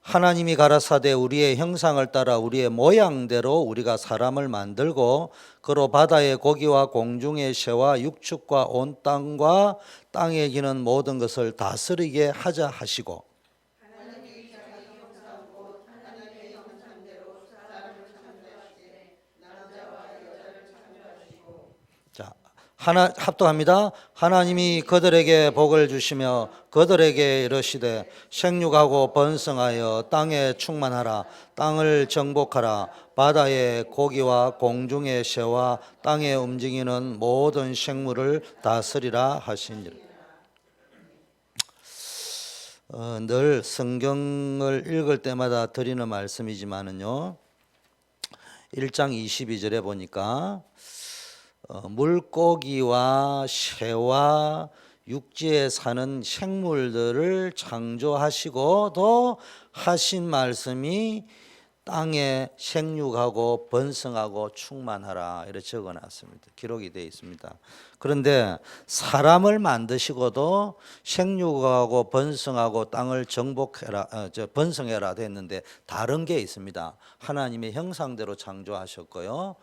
하나님이 가라사대 우리의 형상을 따라 우리의 모양대로 우리가 사람을 만들고 그로 바다의 고기와 공중의 새와 육축과 온 땅과 땅에 기는 모든 것을 다스리게 하자 하시고. 자, 하나 합독합니다. 하나님이 그들에게 복을 주시며 그들에게 이르시되 생육하고 번성하여 땅에 충만하라. 땅을 정복하라. 바다의 고기와 공중의 새와 땅에 움직이는 모든 생물을 다스리라 하시니라. 늘 성경을 읽을 때마다 드리는 말씀이지만은요, 1장 22절에 보니까 물고기와 새와 육지에 사는 생물들을 창조하시고도 하신 말씀이 땅에 생육하고 번성하고 충만하라 이렇게 적어놨습니다. 기록이 되어 있습니다. 그런데 사람을 만드시고도 생육하고 번성하고 땅을 정복해라, 번성해라 됐는데 다른 게 있습니다. 하나님의 형상대로 창조하셨고요,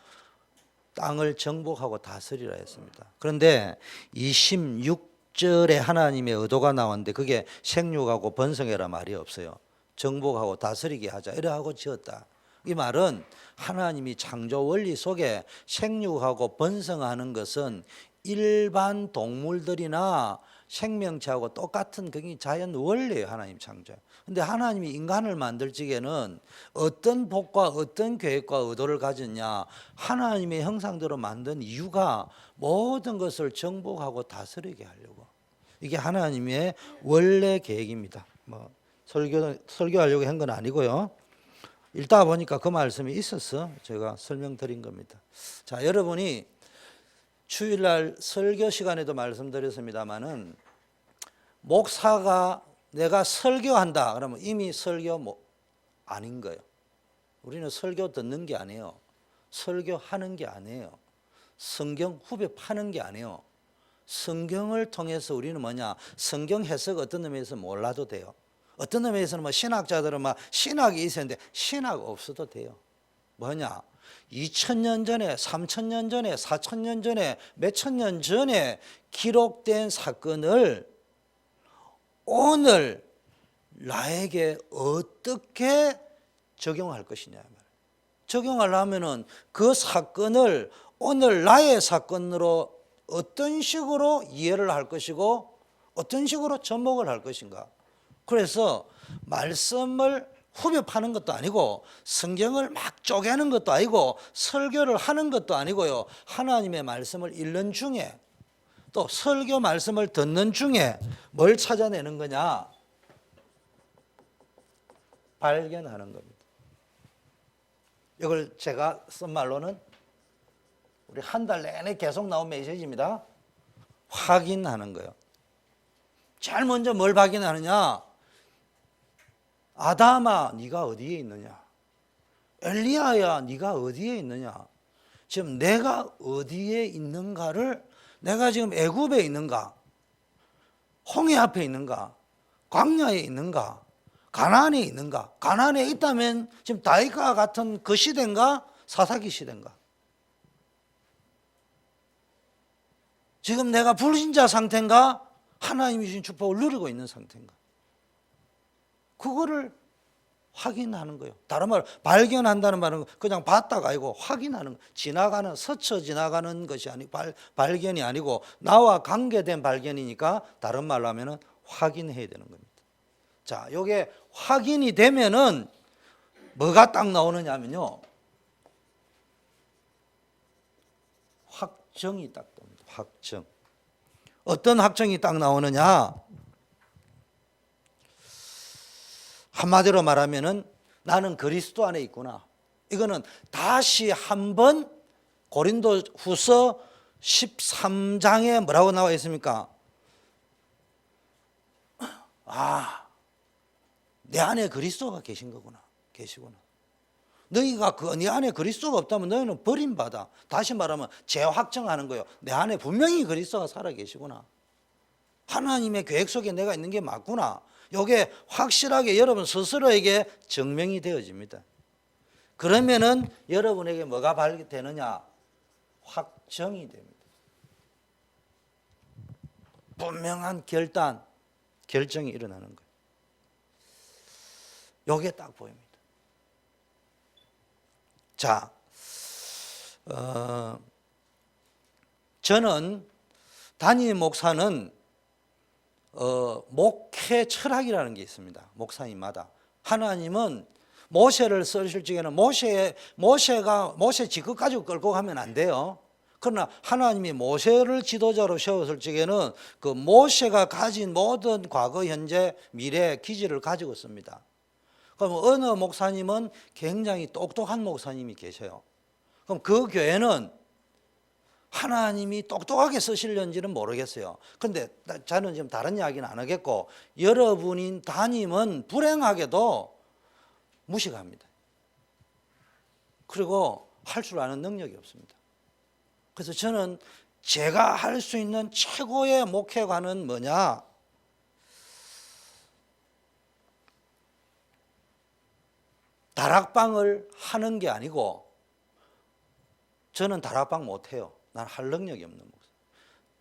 땅을 정복하고 다스리라 했습니다. 그런데 26절에 하나님의 의도가 나왔는데 그게 생육하고 번성해라 말이 없어요. 정복하고 다스리게 하자 이래 하고 지었다. 이 말은 하나님이 창조 원리 속에 생육하고 번성하는 것은 일반 동물들이나 생명체하고 똑같은 그게 자연 원리예요. 하나님 창조. 근데 하나님이 인간을 만들 적에는 어떤 복과 어떤 계획과 의도를 가졌냐, 하나님의 형상대로 만든 이유가 모든 것을 정복하고 다스리게 하려고. 이게 하나님의 원래 계획입니다. 설교하려고 한 건 아니고요, 읽다 보니까 그 말씀이 있어서 제가 설명드린 겁니다. 자, 여러분이 주일날 설교 시간에도 말씀드렸습니다마는, 목사가 내가 설교한다 그러면 이미 설교 아닌 거예요. 우리는 설교 듣는 게 아니에요. 설교하는 게 아니에요. 성경 후배 파는 게 아니에요. 성경을 통해서 우리는 뭐냐, 성경 해석 어떤 의미에서 몰라도 돼요. 어떤 의미에서는 신학자들은 신학이 있었는데 신학 없어도 돼요. 뭐냐, 2000년 전에, 3000년 전에, 4000년 전에, 몇천 년 전에 기록된 사건을 오늘 나에게 어떻게 적용할 것이냐. 적용하려면은 그 사건을 오늘 나의 사건으로 어떤 식으로 이해를 할 것이고 어떤 식으로 접목을 할 것인가. 그래서 말씀을 후벼 파는 것도 아니고 성경을 막 쪼개는 것도 아니고 설교를 하는 것도 아니고요, 하나님의 말씀을 읽는 중에 또 설교 말씀을 듣는 중에 뭘 찾아내는 거냐, 발견하는 겁니다. 이걸 제가 쓴 말로는 우리 한 달 내내 계속 나온 메시지입니다. 확인하는 거예요. 제일 먼저 뭘 확인하느냐, 아담아 네가 어디에 있느냐, 엘리야야 네가 어디에 있느냐, 지금 내가 어디에 있는가를, 내가 지금 애굽에 있는가, 홍해 앞에 있는가, 광야에 있는가, 가나안에 있는가. 가나안에 있다면 지금 다윗과 같은 그 시대인가, 사사기 시대인가. 지금 내가 불신자 상태인가, 하나님이 주신 축복을 누리고 있는 상태인가. 그거를 확인하는 거예요. 다른 말로 발견한다는 말은 그냥 봤다가 아니고 확인하는, 지나가는, 스쳐 지나가는 것이 아니고 발견이 아니고 나와 관계된 발견이니까 다른 말로 하면은 확인해야 되는 겁니다. 자, 요게 확인이 되면은 뭐가 딱 나오느냐면요, 확정이 딱 나옵니다. 확정. 어떤 확정이 딱 나오느냐, 한마디로 말하면은 나는 그리스도 안에 있구나. 이거는 다시 한번 고린도후서 13장에 뭐라고 나와 있습니까? 내 안에 그리스도가 계신 거구나. 계시구나. 너희가 네 안에 그리스도가 없다면 너희는 버림받아. 다시 말하면 재확정하는 거예요. 내 안에 분명히 그리스도가 살아 계시구나. 하나님의 계획 속에 내가 있는 게 맞구나. 이게 확실하게 여러분 스스로에게 증명이 되어집니다. 그러면은 여러분에게 뭐가 발견되느냐? 확정이 됩니다. 분명한 결정이 일어나는 거예요. 이게 딱 보입니다. 자, 저는 담임 목사는 목회 철학이라는 게 있습니다. 목사님마다. 하나님은 모세를 쓰실 적에는 모세 직급 가지고 끌고 가면 안 돼요. 그러나 하나님이 모세를 지도자로 세웠을 적에는 그 모세가 가진 모든 과거, 현재, 미래 기질을 가지고 있습니다. 그럼 어느 목사님은 굉장히 똑똑한 목사님이 계셔요. 그럼 그 교회는 하나님이 똑똑하게 쓰시려는지는 모르겠어요. 그런데 저는 지금 다른 이야기는 안 하겠고, 여러분인 담임은 불행하게도 무식합니다. 그리고 할 줄 아는 능력이 없습니다. 그래서 저는 제가 할 수 있는 최고의 목회관은 뭐냐? 다락방을 하는 게 아니고, 저는 다락방 못해요. 난 할 능력이 없는 목사.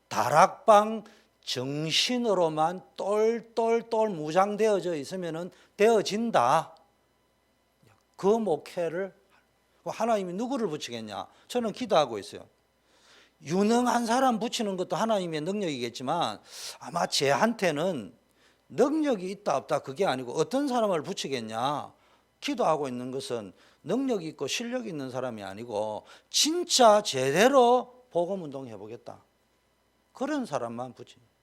다락방 정신으로만 똘똘똘 무장되어져 있으면 되어진다. 그 목회를 하나님이 누구를 붙이겠냐? 저는 기도하고 있어요. 유능한 사람 붙이는 것도 하나님의 능력이겠지만 아마 제한테는 능력이 있다 없다 그게 아니고 어떤 사람을 붙이겠냐? 기도하고 있는 것은 능력이 있고 실력이 있는 사람이 아니고 진짜 제대로 복음운동 해보겠다. 그런 사람만 붙입니다.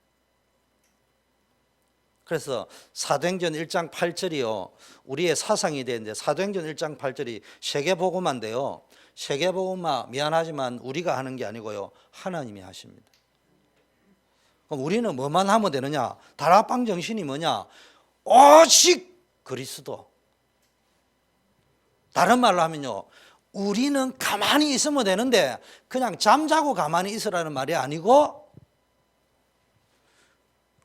그래서 사도행전 1장 8절이요. 우리의 사상이 되는데 사도행전 1장 8절이 세계복음화인데요. 세계복음화 미안하지만 우리가 하는 게 아니고요. 하나님이 하십니다. 그럼 우리는 뭐만 하면 되느냐? 다락방 정신이 뭐냐? 오직 그리스도. 다른 말로 하면요. 우리는 가만히 있으면 되는데 그냥 잠자고 가만히 있으라는 말이 아니고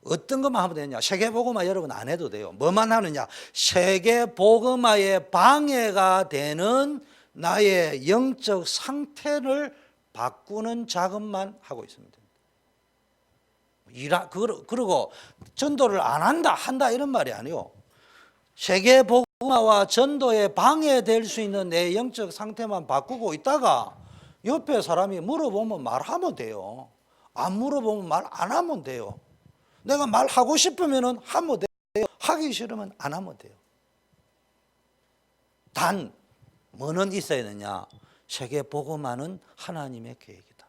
어떤 것만 하면 되느냐? 세계복음화 여러분 안 해도 돼요. 뭐만 하느냐? 세계복음화에 방해가 되는 나의 영적 상태를 바꾸는 작업만 하고 있습니다. 그리고 전도를 안 한다 이런 말이 아니요. 세계복음화와 전도에 방해될 수 있는 내 영적 상태만 바꾸고 있다가 옆에 사람이 물어보면 말하면 돼요. 안 물어보면 말 안 하면 돼요. 내가 말하고 싶으면 하면 돼요. 하기 싫으면 안 하면 돼요. 단 뭐는 있어야 되냐? 세계복음화는 하나님의 계획이다.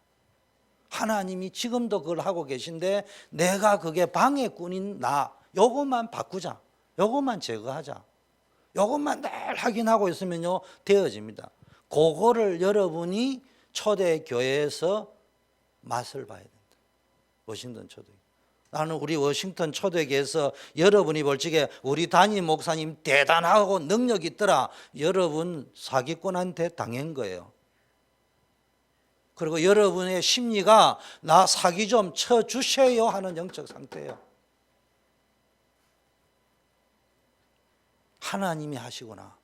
하나님이 지금도 그걸 하고 계신데 내가 그게 방해꾼인 나 요것만 바꾸자. 요것만 제거하자. 요것만 늘 확인하고 있으면요 되어집니다. 그거를 여러분이 초대교회에서 맛을 봐야 된다. 워싱턴 초대. 나는 우리 워싱턴 초대교회에서 여러분이 볼 적에 우리 담임 목사님 대단하고 능력이 있더라. 여러분 사기꾼한테 당한 거예요. 그리고 여러분의 심리가 나 사기 좀 쳐주세요 하는 영적 상태예요. 하나님이 하시구나.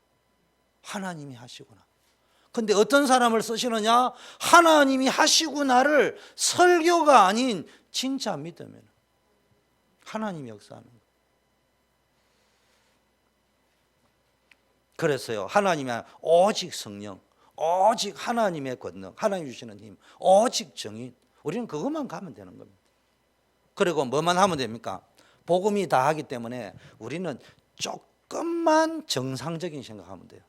하나님이 하시구나. 근데 어떤 사람을 쓰시느냐? 하나님이 하시구나를 설교가 아닌 진짜 믿으면 하나님이 역사하는 거예요. 그래서요, 하나님이 오직 성령, 오직 하나님의 권능, 하나님 주시는 힘, 오직 정인. 우리는 그것만 가면 되는 겁니다. 그리고 뭐만 하면 됩니까? 복음이 다 하기 때문에 우리는 조금만 정상적인 생각하면 돼요.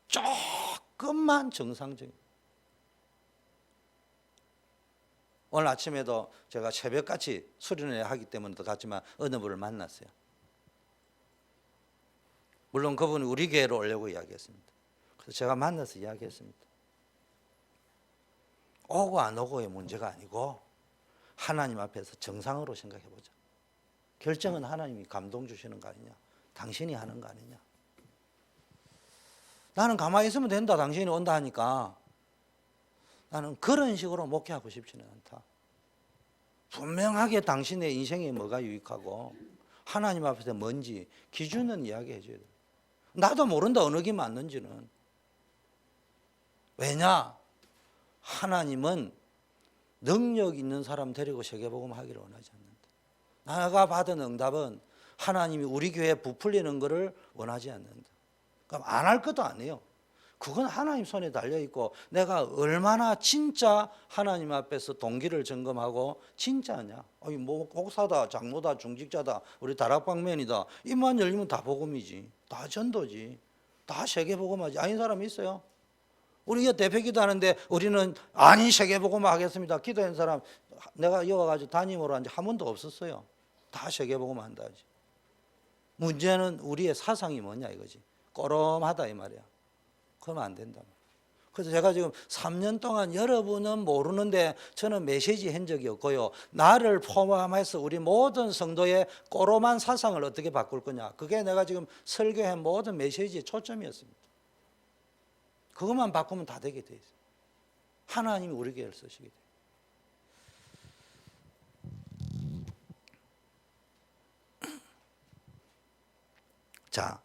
조금만 정상적인. 오늘 아침에도 제가 새벽같이 수련회 하기 때문에도 갔지만 어느 분을 만났어요. 물론 그분이 우리 교회로 오려고 이야기했습니다. 그래서 제가 만나서 이야기했습니다. 오고 안 오고의 문제가 아니고 하나님 앞에서 정상으로 생각해보자. 결정은 하나님이 감동 주시는 거 아니냐? 당신이 하는 거 아니냐? 나는 가만히 있으면 된다. 당신이 온다 하니까 나는 그런 식으로 목회하고 싶지는 않다. 분명하게 당신의 인생에 뭐가 유익하고 하나님 앞에서 뭔지 기준은 이야기해 줘야 돼. 나도 모른다 어느 게 맞는지는. 왜냐? 하나님은 능력 있는 사람 데리고 세계복음 하기를 원하지 않는다. 내가 받은 응답은 하나님이 우리 교회에 부풀리는 것을 원하지 않는다. 그럼 안 할 것도 아니에요. 그건 하나님 손에 달려있고 내가 얼마나 진짜 하나님 앞에서 동기를 점검하고 진짜냐. 뭐 목사다, 장로다, 중직자다, 우리 다락방면이다. 입만 열리면 다 복음이지. 다 전도지. 다 세계복음하지. 아닌 사람이 있어요? 우리가 대표기도 하는데 우리는 아니 세계복음 하겠습니다. 기도한 사람 내가 여와가지고 담임으로 한 지 한 번도 없었어요. 다 세계복음 한다 하지. 문제는 우리의 사상이 뭐냐 이거지. 꼬롬하다 이 말이야. 그러면 안 된다. 그래서 제가 지금 3년 동안 여러분은 모르는데 저는 메시지 한 적이 없고요. 나를 포함해서 우리 모든 성도의 꼬롬한 사상을 어떻게 바꿀 거냐. 그게 내가 지금 설교한 모든 메시지의 초점이었습니다. 그것만 바꾸면 다 되게 돼 있어요. 하나님이 우리 교회를 쓰시게 돼요. 자,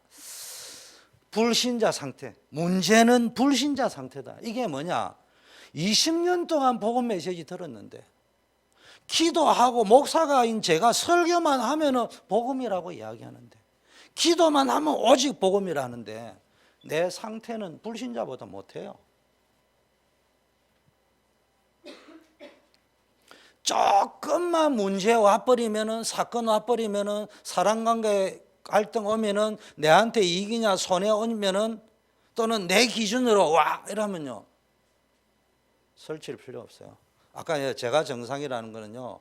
불신자 상태. 문제는 불신자 상태다. 이게 뭐냐? 20년 동안 복음 메시지 들었는데 기도하고 목사가인 제가 설교만 하면은 복음이라고 이야기하는데 기도만 하면 오직 복음이라는데 내 상태는 불신자보다 못해요. 조금만 문제 와버리면은 사건 와버리면은 사람관계 갈등 오면은 내한테 이익이냐 손해 오면은 또는 내 기준으로 와 이러면요 설칠 필요 없어요. 아까 제가 정상이라는 거는요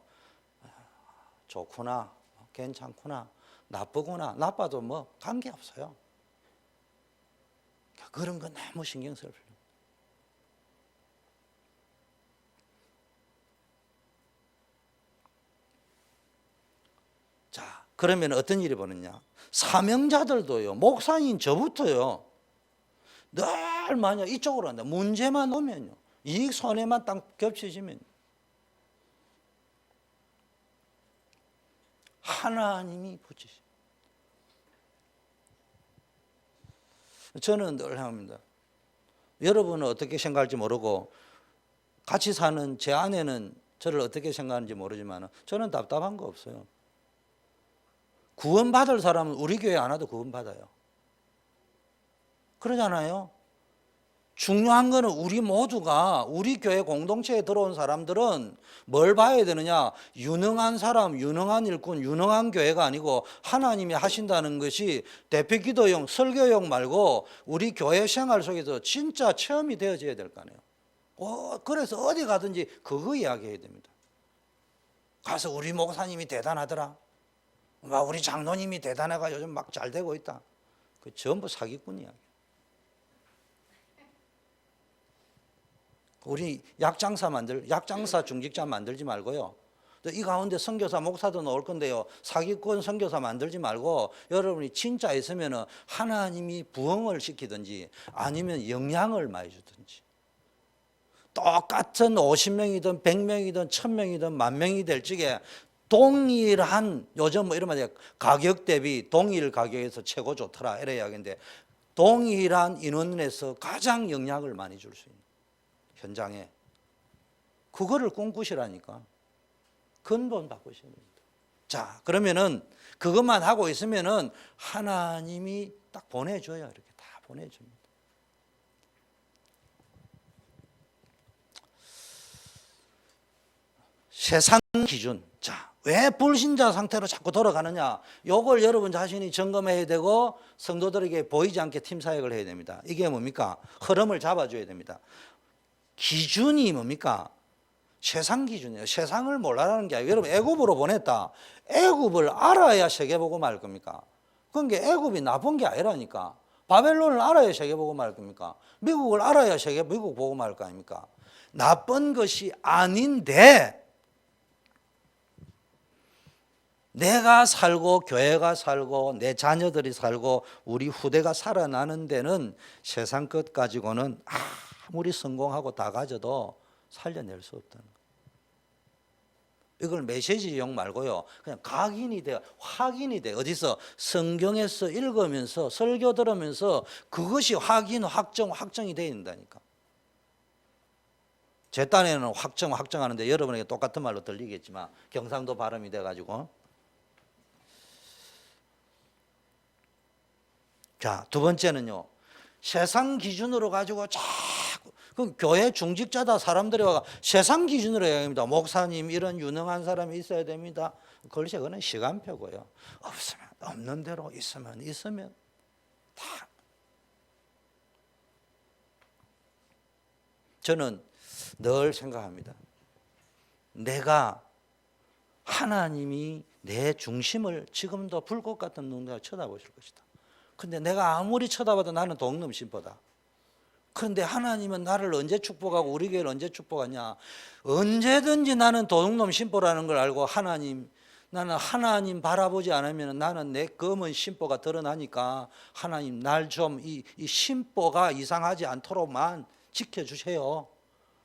좋구나 괜찮구나 나쁘구나 나빠도 뭐 관계없어요. 그런 거 너무 신경 쓸 필요 없어요. 자, 그러면 어떤 일이 벌어지냐? 사명자들도요, 목사인 저부터요, 늘 만약 이쪽으로 한다. 문제만 오면요, 이익 손해만 딱 겹쳐지면 하나님이 붙이시. 저는 늘 합니다. 여러분은 어떻게 생각할지 모르고 같이 사는 제 아내는 저를 어떻게 생각하는지 모르지만 저는 답답한 거 없어요. 구원받을 사람은 우리 교회 안 와도 구원받아요. 그러잖아요. 중요한 거는 우리 모두가 우리 교회 공동체에 들어온 사람들은 뭘 봐야 되느냐? 유능한 사람, 유능한 일꾼, 유능한 교회가 아니고 하나님이 하신다는 것이 대표기도용, 설교용 말고 우리 교회 생활 속에서 진짜 체험이 되어져야 될 거 아니에요. 그래서 어디 가든지 그거 이야기해야 됩니다. 가서 우리 목사님이 대단하더라. 우리 장로님이 대단해가 요즘 막 잘 되고 있다. 그 전부 사기꾼이야. 우리 약장사 중직자 만들지 말고요. 이 가운데 선교사 목사도 나올 건데요. 사기꾼 선교사 만들지 말고 여러분이 진짜 있으면 하나님이 부흥을 시키든지 아니면 영향을 많이 주든지 똑같은 50명이든 100명이든 1000명이든 10,000명이 될 적에 동일한 요즘 뭐 이러면 가격 대비 동일 가격에서 최고 좋더라 이래 이야기인데 동일한 인원에서 가장 영향을 많이 줄 수 있는 현장에 그거를 꿈꾸시라니까. 근본 바꾸셔야 됩니다. 자, 그러면은 그것만 하고 있으면은 하나님이 딱 보내줘요. 이렇게 다 보내줍니다. 세상 기준. 자, 왜 불신자 상태로 자꾸 돌아가느냐? 요걸 여러분 자신이 점검해야 되고 성도들에게 보이지 않게 팀 사역을 해야 됩니다. 이게 뭡니까? 흐름을 잡아줘야 됩니다. 기준이 뭡니까? 세상 기준이에요. 세상을 몰라라는 게 아니고 여러분 애굽으로 보냈다. 애굽을 알아야 세계복음 할 겁니까? 그러니까 애굽이 나쁜 게 아니라니까. 바벨론을 알아야 세계복음 할 겁니까? 미국을 알아야 미국 복음 할 거 아닙니까? 나쁜 것이 아닌데 내가 살고 교회가 살고 내 자녀들이 살고 우리 후대가 살아나는 데는 세상 것 가지고는 아무리 성공하고 다 가져도 살려낼 수 없다는 거예요. 이걸 메시지용 말고요. 그냥 각인이 돼, 확인이 돼. 어디서 성경에서 읽으면서 설교 들으면서 그것이 확인, 확정이 돼야 된다니까. 제 딴에는 확정하는데 여러분에게 똑같은 말로 들리겠지만 경상도 발음이 돼가지고. 자, 두 번째는요. 세상 기준으로 가지고 자꾸 그 교회 중직자다 사람들이 와가 세상 기준으로 해야 됩니다. 목사님 이런 유능한 사람이 있어야 됩니다. 글쎄 그거는 시간표고요. 없으면 없는 대로 있으면 다. 저는 늘 생각합니다. 내가 하나님이 내 중심을 지금도 불꽃 같은 눈으로 쳐다보실 것이다. 근데 내가 아무리 쳐다봐도 나는 도둑놈 신보다. 그런데 하나님은 나를 언제 축복하고 우리 교회를 언제 축복하냐. 언제든지 나는 도둑놈 신보라는 걸 알고 나는 하나님 바라보지 않으면 나는 내 검은 신보가 드러나니까 하나님 날 좀 이 신보가 이상하지 않도록만 지켜주세요.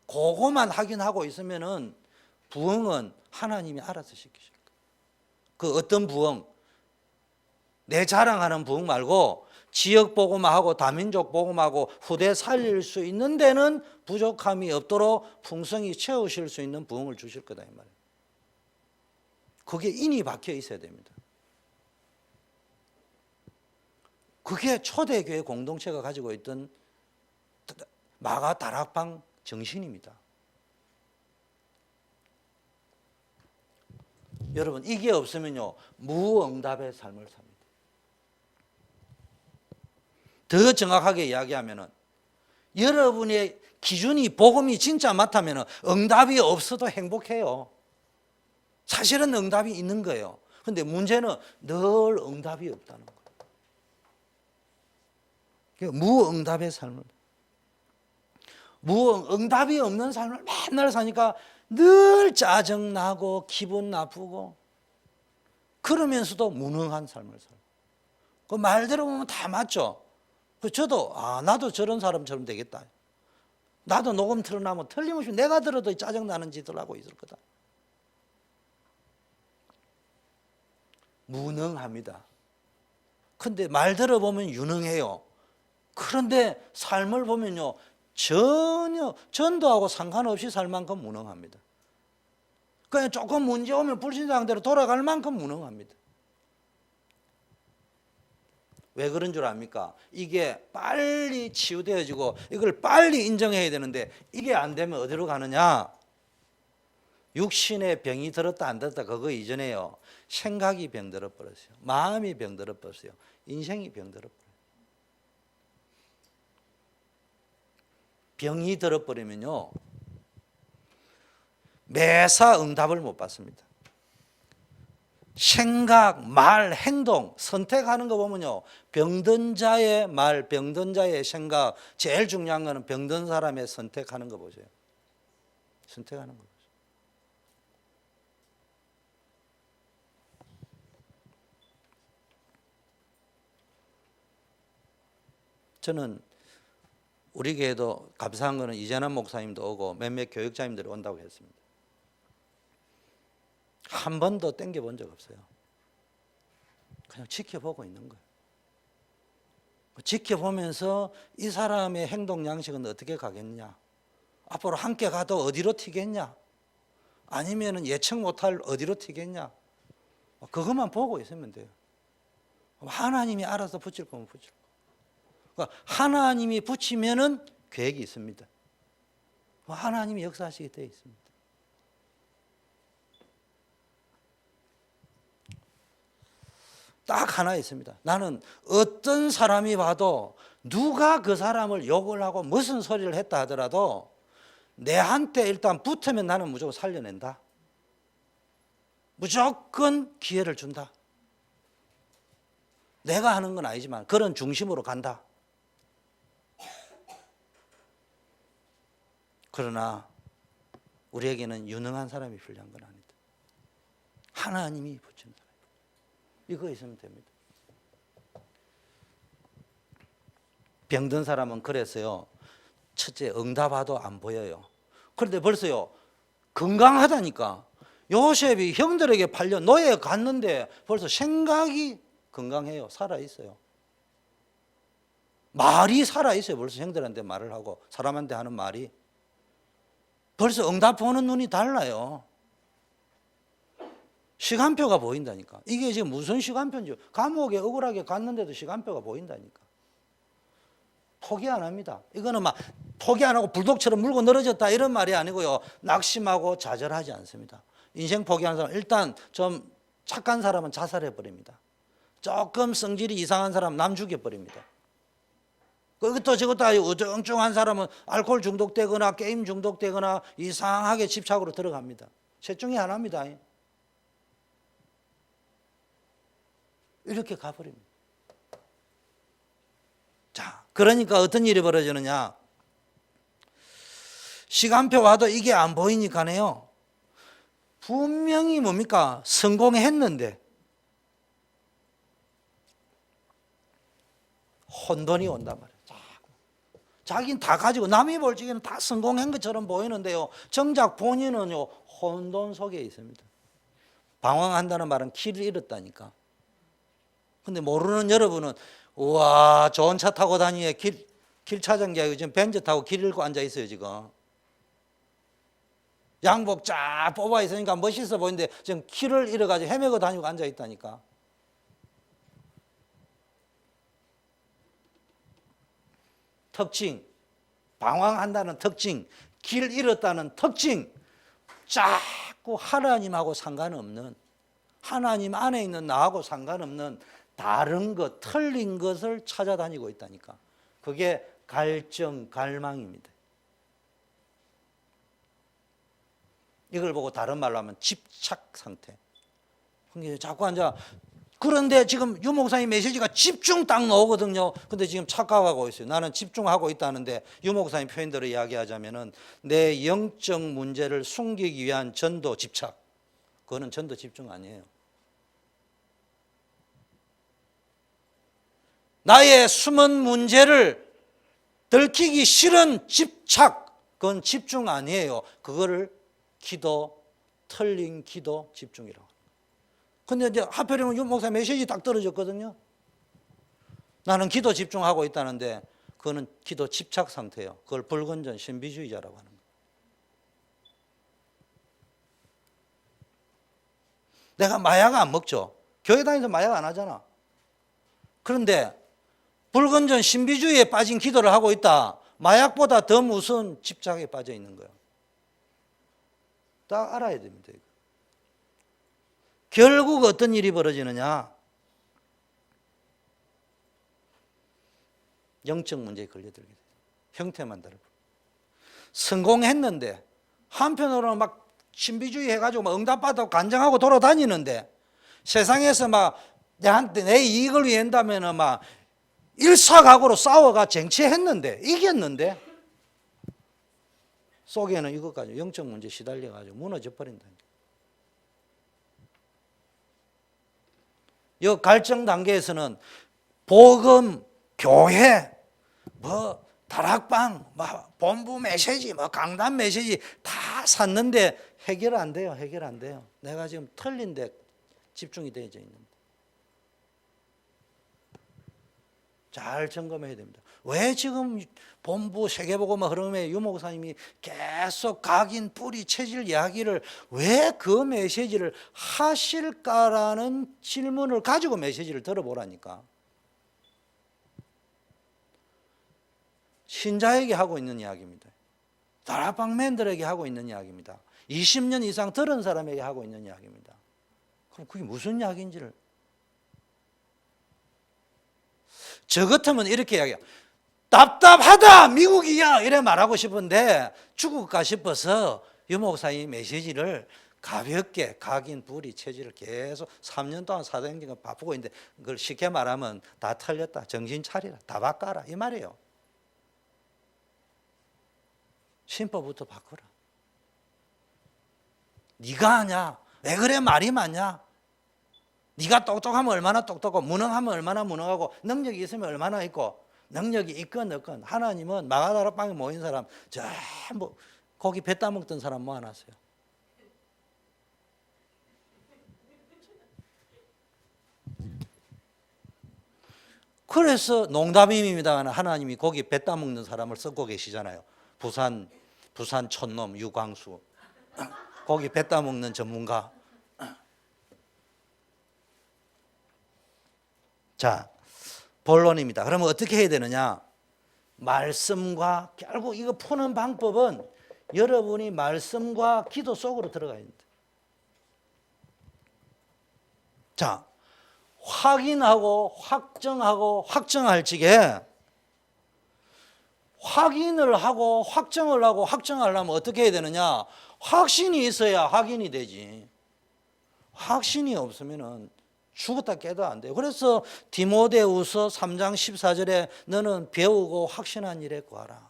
그거만 확인하고 있으면은 부흥은 하나님이 알아서 시키실 거예요. 그 어떤 부흥? 내 자랑하는 부흥 말고 지역 복음하고 다민족 복음하고 후대 살릴 수 있는 데는 부족함이 없도록 풍성히 채우실 수 있는 부흥을 주실 거다 이 말이에요. 그게 인이 박혀 있어야 됩니다. 그게 초대교회 공동체가 가지고 있던 마가 다락방 정신입니다. 여러분 이게 없으면요 무응답의 삶을 삽니다. 더 정확하게 이야기하면은 여러분의 기준이 복음이 진짜 맞다면 응답이 없어도 행복해요. 사실은 응답이 있는 거예요. 그런데 문제는 늘 응답이 없다는 거예요. 무응답의 삶을 응답이 없는 삶을 맨날 사니까 늘 짜증나고 기분 나쁘고 그러면서도 무능한 삶을 살아요. 그 말 들어보면 다 맞죠. 저도 나도 저런 사람처럼 되겠다. 나도 녹음 틀어놔면 틀림없이 내가 들어도 짜증나는 짓을 하고 있을 거다. 무능합니다. 근데 말 들어보면 유능해요. 그런데 삶을 보면요 전혀 전도하고 상관없이 살 만큼 무능합니다. 그냥 조금 문제 오면 불신자상대로 돌아갈 만큼 무능합니다. 왜 그런 줄 압니까? 이게 빨리 치유되어지고 이걸 빨리 인정해야 되는데 이게 안 되면 어디로 가느냐? 육신의 병이 들었다 안 들었다 그거 이전에요. 생각이 병들어 버렸어요. 마음이 병들어 버렸어요. 인생이 병들어 버렸어요. 병이 들어버리면요 매사 응답을 못 받습니다. 생각, 말, 행동 선택하는 거 보면요 병든 자의 말, 병든 자의 생각 제일 중요한 거는 병든 사람의 선택하는 거 보세요. 선택하는 거 보세요. 저는 우리 교회도 감사한 거는 이재남 목사님도 오고 몇몇 교육자님들이 온다고 했습니다. 한 번도 땡겨본 적 없어요. 그냥 지켜보고 있는 거예요. 지켜보면서 이 사람의 행동 양식은 어떻게 가겠냐, 앞으로 함께 가도 어디로 튀겠냐, 아니면 예측 못할 어디로 튀겠냐, 그것만 보고 있으면 돼요. 하나님이 알아서 붙일 거면 붙일 거예요. 그러니까 하나님이 붙이면은 계획이 있습니다. 하나님이 역사하시게 되어 있습니다. 딱 하나 있습니다. 나는 어떤 사람이 봐도 누가 그 사람을 욕을 하고 무슨 소리를 했다 하더라도 내한테 일단 붙으면 나는 무조건 살려낸다. 무조건 기회를 준다. 내가 하는 건 아니지만 그런 중심으로 간다. 그러나 우리에게는 유능한 사람이 필요한 건 아니다. 하나님이 붙인 사람. 이거 있으면 됩니다. 병든 사람은 그래서요. 첫째 응답하도 안 보여요. 그런데 벌써요. 건강하다니까 요셉이 형들에게 팔려 노예에 갔는데 벌써 생각이 건강해요. 살아있어요. 말이 살아있어요. 벌써 형들한테 말을 하고 사람한테 하는 말이. 벌써 응답 보는 눈이 달라요. 시간표가 보인다니까. 이게 지금 무슨 시간표인지. 감옥에 억울하게 갔는데도 시간표가 보인다니까. 포기 안 합니다. 이거는 막 포기 안 하고 불독처럼 물고 늘어졌다 이런 말이 아니고요. 낙심하고 좌절하지 않습니다. 인생 포기하는 사람, 일단 좀 착한 사람은 자살해 버립니다. 조금 성질이 이상한 사람은 남 죽여버립니다. 그것도 저것도 아니고 어정쩡한 사람은 알코올 중독되거나 게임 중독되거나 이상하게 집착으로 들어갑니다. 셋 중에 하나입니다. 이렇게 가버립니다. 자, 그러니까 어떤 일이 벌어지느냐. 시간표 와도 이게 안 보이니까요. 분명히 뭡니까? 성공했는데 혼돈이 온단 말이에요. 자기는 다 가지고 남이 볼 적에는 다 성공한 것처럼 보이는데요. 정작 본인은요 혼돈 속에 있습니다. 방황한다는 말은 길을 잃었다니까. 근데 모르는 여러분은 우와 좋은 차 타고 다니에 길 찾은 게 아니고 지금 벤츠 타고 길 잃고 앉아 있어요 지금. 양복 쫙 뽑아 있으니까 멋있어 보이는데 지금 길을 잃어가지고 헤매고 다니고 앉아 있다니까. 특징, 방황한다는 특징, 길 잃었다는 특징, 자꾸 하나님하고 상관없는, 하나님 안에 있는 나하고 상관없는 다른 것, 틀린 것을 찾아다니고 있다니까. 그게 갈증, 갈망입니다. 이걸 보고 다른 말로 하면 집착 상태. 자꾸 앉아. 그런데 지금 유 목사님 메시지가 집중 딱 나오거든요. 근데 지금 착각하고 있어요. 나는 집중하고 있다는데 유 목사님 표현대로 이야기하자면은 내 영적 문제를 숨기기 위한 전도 집착. 그거는 전도 집중 아니에요. 나의 숨은 문제를 들키기 싫은 집착. 그건 집중 아니에요. 그거를 기도, 틀린 기도 집중이라고. 근데 이제 하필이면 유 목사 메시지 딱 떨어졌거든요. 나는 기도 집중하고 있다는데 그거는 기도 집착 상태예요. 그걸 불건전 신비주의자라고 하는 거예요. 내가 마약 안 먹죠. 교회 다니면서 마약 안 하잖아. 그런데 불건전 신비주의에 빠진 기도를 하고 있다. 마약보다 더 무서운 집착에 빠져 있는 거예요. 딱 알아야 됩니다. 이거. 결국 어떤 일이 벌어지느냐? 영적 문제에 걸려들게 돼요. 형태만 다르고. 성공했는데 한편으로는 막 신비주의 해가지고 막 응답받아고 간증하고 돌아다니는데 세상에서 막 내한테 내 이익을 위해 한다면은 막 일사각오로 싸워가 쟁취했는데 이겼는데 속에는 이것까지 영적 문제 시달려가지고 무너져 버린다. 이 갈증 단계에서는 복음, 교회, 뭐 다락방, 뭐 본부 메시지, 뭐 강단 메시지 다 샀는데 해결 안 돼요. 해결 안 돼요. 내가 지금 틀린 데 집중이 되어져 있는데. 잘 점검해야 됩니다. 왜 지금 본부 세계복음화 흐름에 유 목사님이 계속 각인, 뿌리, 체질 이야기를 왜 그 메시지를 하실까라는 질문을 가지고 메시지를 들어보라니까. 신자에게 하고 있는 이야기입니다. 다락방맨들에게 하고 있는 이야기입니다. 20년 이상 들은 사람에게 하고 있는 이야기입니다. 그럼 그게 무슨 이야기인지를. 저 같으면 이렇게 이야기해요. 답답하다 미국이야 이래 말하고 싶은데 죽을까 싶어서 유 목사님 메시지를 가볍게 각인, 불이, 체질을 계속 3년 동안 사도행전과 바쁘고 있는데 그걸 쉽게 말하면 다 틀렸다. 정신 차리라. 다 바꿔라. 이 말이에요. 신법부터 바꿔라. 네가 하냐? 왜 그래 말이 많냐? 네가 똑똑하면 얼마나 똑똑하고 무능하면 얼마나 무능하고 능력이 있으면 얼마나 있고 능력이 있건 없건 하나님은 마가다락방에 모인 사람 전부 고기 배 따먹던 사람 모아놨어요. 그래서 농담입니다만 하나님이 고기 배 따먹는 사람을 썩고 계시잖아요. 부산 촌놈 유광수 고기 배 따먹는 전문가. 자, 본론입니다. 그러면 어떻게 해야 되느냐? 말씀과 결국 이거 푸는 방법은 여러분이 말씀과 기도 속으로 들어가야 됩니다. 자, 확인하고 확정하고 확정할 적에 확인을 하고 확정을 하고 확정하려면 어떻게 해야 되느냐? 확신이 있어야 확인이 되지. 확신이 없으면은 죽었다 깨도 안 돼요. 그래서 디모데후서 3장 14절에 너는 배우고 확신한 일에 구하라.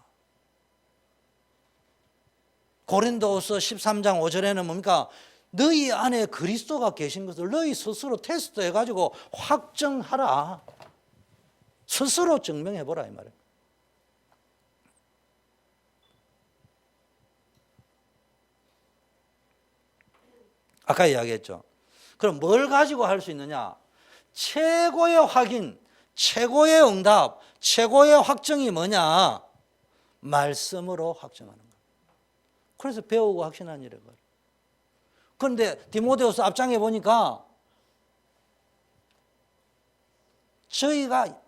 고린도후서 13장 5절에는 뭡니까? 너희 안에 그리스도가 계신 것을 너희 스스로 테스트해가지고 확정하라. 스스로 증명해보라 이 말이에요. 아까 이야기했죠. 그럼 뭘 가지고 할 수 있느냐? 최고의 확인, 최고의 응답, 최고의 확정이 뭐냐? 말씀으로 확정하는 거예요. 그래서 배우고 확신한 일에 거예요. 그런데 디모데후서 앞장에 보니까 저희가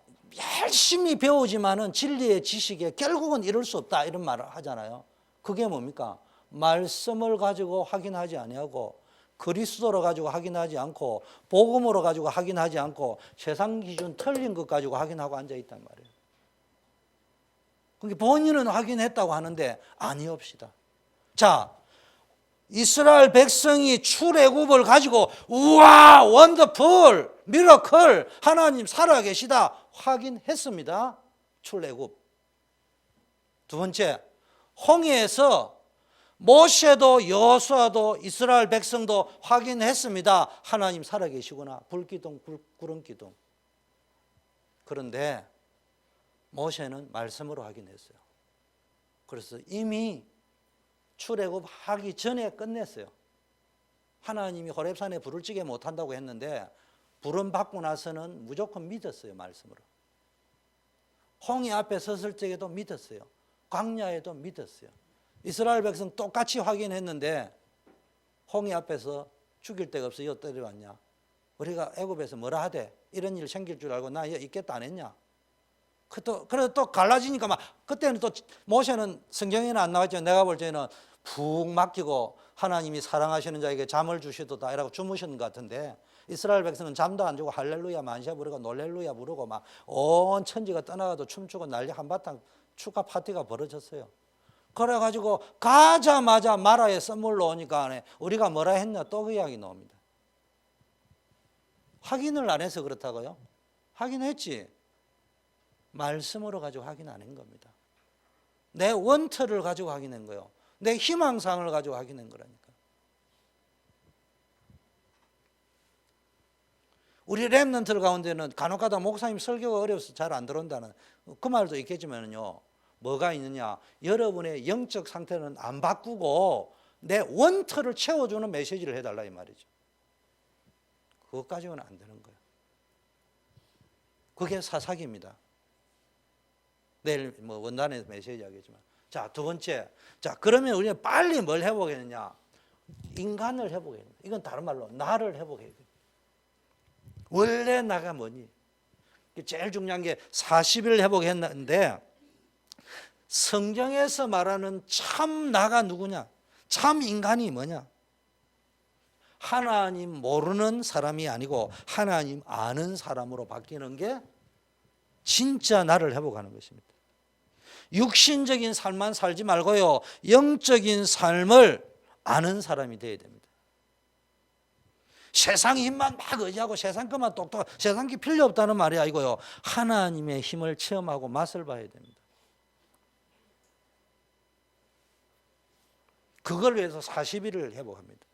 열심히 배우지만은 진리의 지식에 결국은 이룰 수 없다 이런 말을 하잖아요. 그게 뭡니까? 말씀을 가지고 확인하지 아니하고 그리스도로 가지고 확인하지 않고 복음으로 가지고 확인하지 않고 세상 기준 틀린 것 가지고 확인하고 앉아있단 말이에요. 그러니까 본인은 확인했다고 하는데 아니옵시다. 자, 이스라엘 백성이 출애굽을 가지고 우와 원더풀 미러클 하나님 살아계시다 확인했습니다. 출애굽. 두 번째, 홍해에서 모세도 여호수아도 이스라엘 백성도 확인했습니다. 하나님 살아계시구나. 불기둥 구름기둥. 그런데 모세는 말씀으로 확인했어요. 그래서 이미 출애굽하기 전에 끝냈어요. 하나님이 호렙산에 불을 지게 못한다고 했는데 부름 받고 나서는 무조건 믿었어요. 말씀으로. 홍해 앞에 섰을 적에도 믿었어요. 광야에도 믿었어요. 이스라엘 백성 똑같이 확인했는데 홍해 앞에서 죽일 데가 없어 여 때려왔냐? 우리가 애굽에서 뭐라 하대? 이런 일 생길 줄 알고 나 있겠다 안 했냐? 그래도 또 갈라지니까 막 그때는 또 모세는 성경에는 안 나왔죠. 내가 볼 때는 푹 맡기고 하나님이 사랑하시는 자에게 잠을 주시도다 이라고 주무신 것 같은데 이스라엘 백성은 잠도 안 주고 할렐루야 만시아 부르고 놀렐루야 부르고 막 온 천지가 떠나가도 춤추고 난리 한바탕 축하 파티가 벌어졌어요. 그래가지고 가자마자 마라에 선물로 오니까 우리가 뭐라 했냐 또 그 이야기 나옵니다. 확인을 안 해서 그렇다고요? 확인했지. 말씀으로 가지고 확인 안 한 겁니다. 내 원터를 가지고 확인한 거예요. 내 희망상을 가지고 확인한 거라니까. 우리 렘넌트 가운데는 간혹가다 목사님 설교가 어려워서 잘 안 들어온다는 그 말도 있겠지만요. 뭐가 있느냐? 여러분의 영적 상태는 안 바꾸고 내 원터를 채워주는 메시지를 해달라 이 말이죠. 그것 가지고는 안 되는 거예요. 그게 사사기입니다. 내일 뭐 원단에서 메시지 하겠지만. 자, 두 번째. 자, 그러면 우리는 빨리 뭘 해보겠느냐? 인간을 해보겠느냐? 이건 다른 말로 나를 해보겠느냐? 원래 나가 뭐니? 제일 중요한 게 40일 해보겠는데 성경에서 말하는 참 나가 누구냐? 참 인간이 뭐냐? 하나님 모르는 사람이 아니고 하나님 아는 사람으로 바뀌는 게 진짜 나를 회복하는 것입니다. 육신적인 삶만 살지 말고요. 영적인 삶을 아는 사람이 되어야 됩니다. 세상 힘만 막 의지하고 세상 것만 똑똑하고 세상 게 필요 없다는 말이 아니고요. 하나님의 힘을 체험하고 맛을 봐야 됩니다. 그걸 위해서 40일을 회복합니다.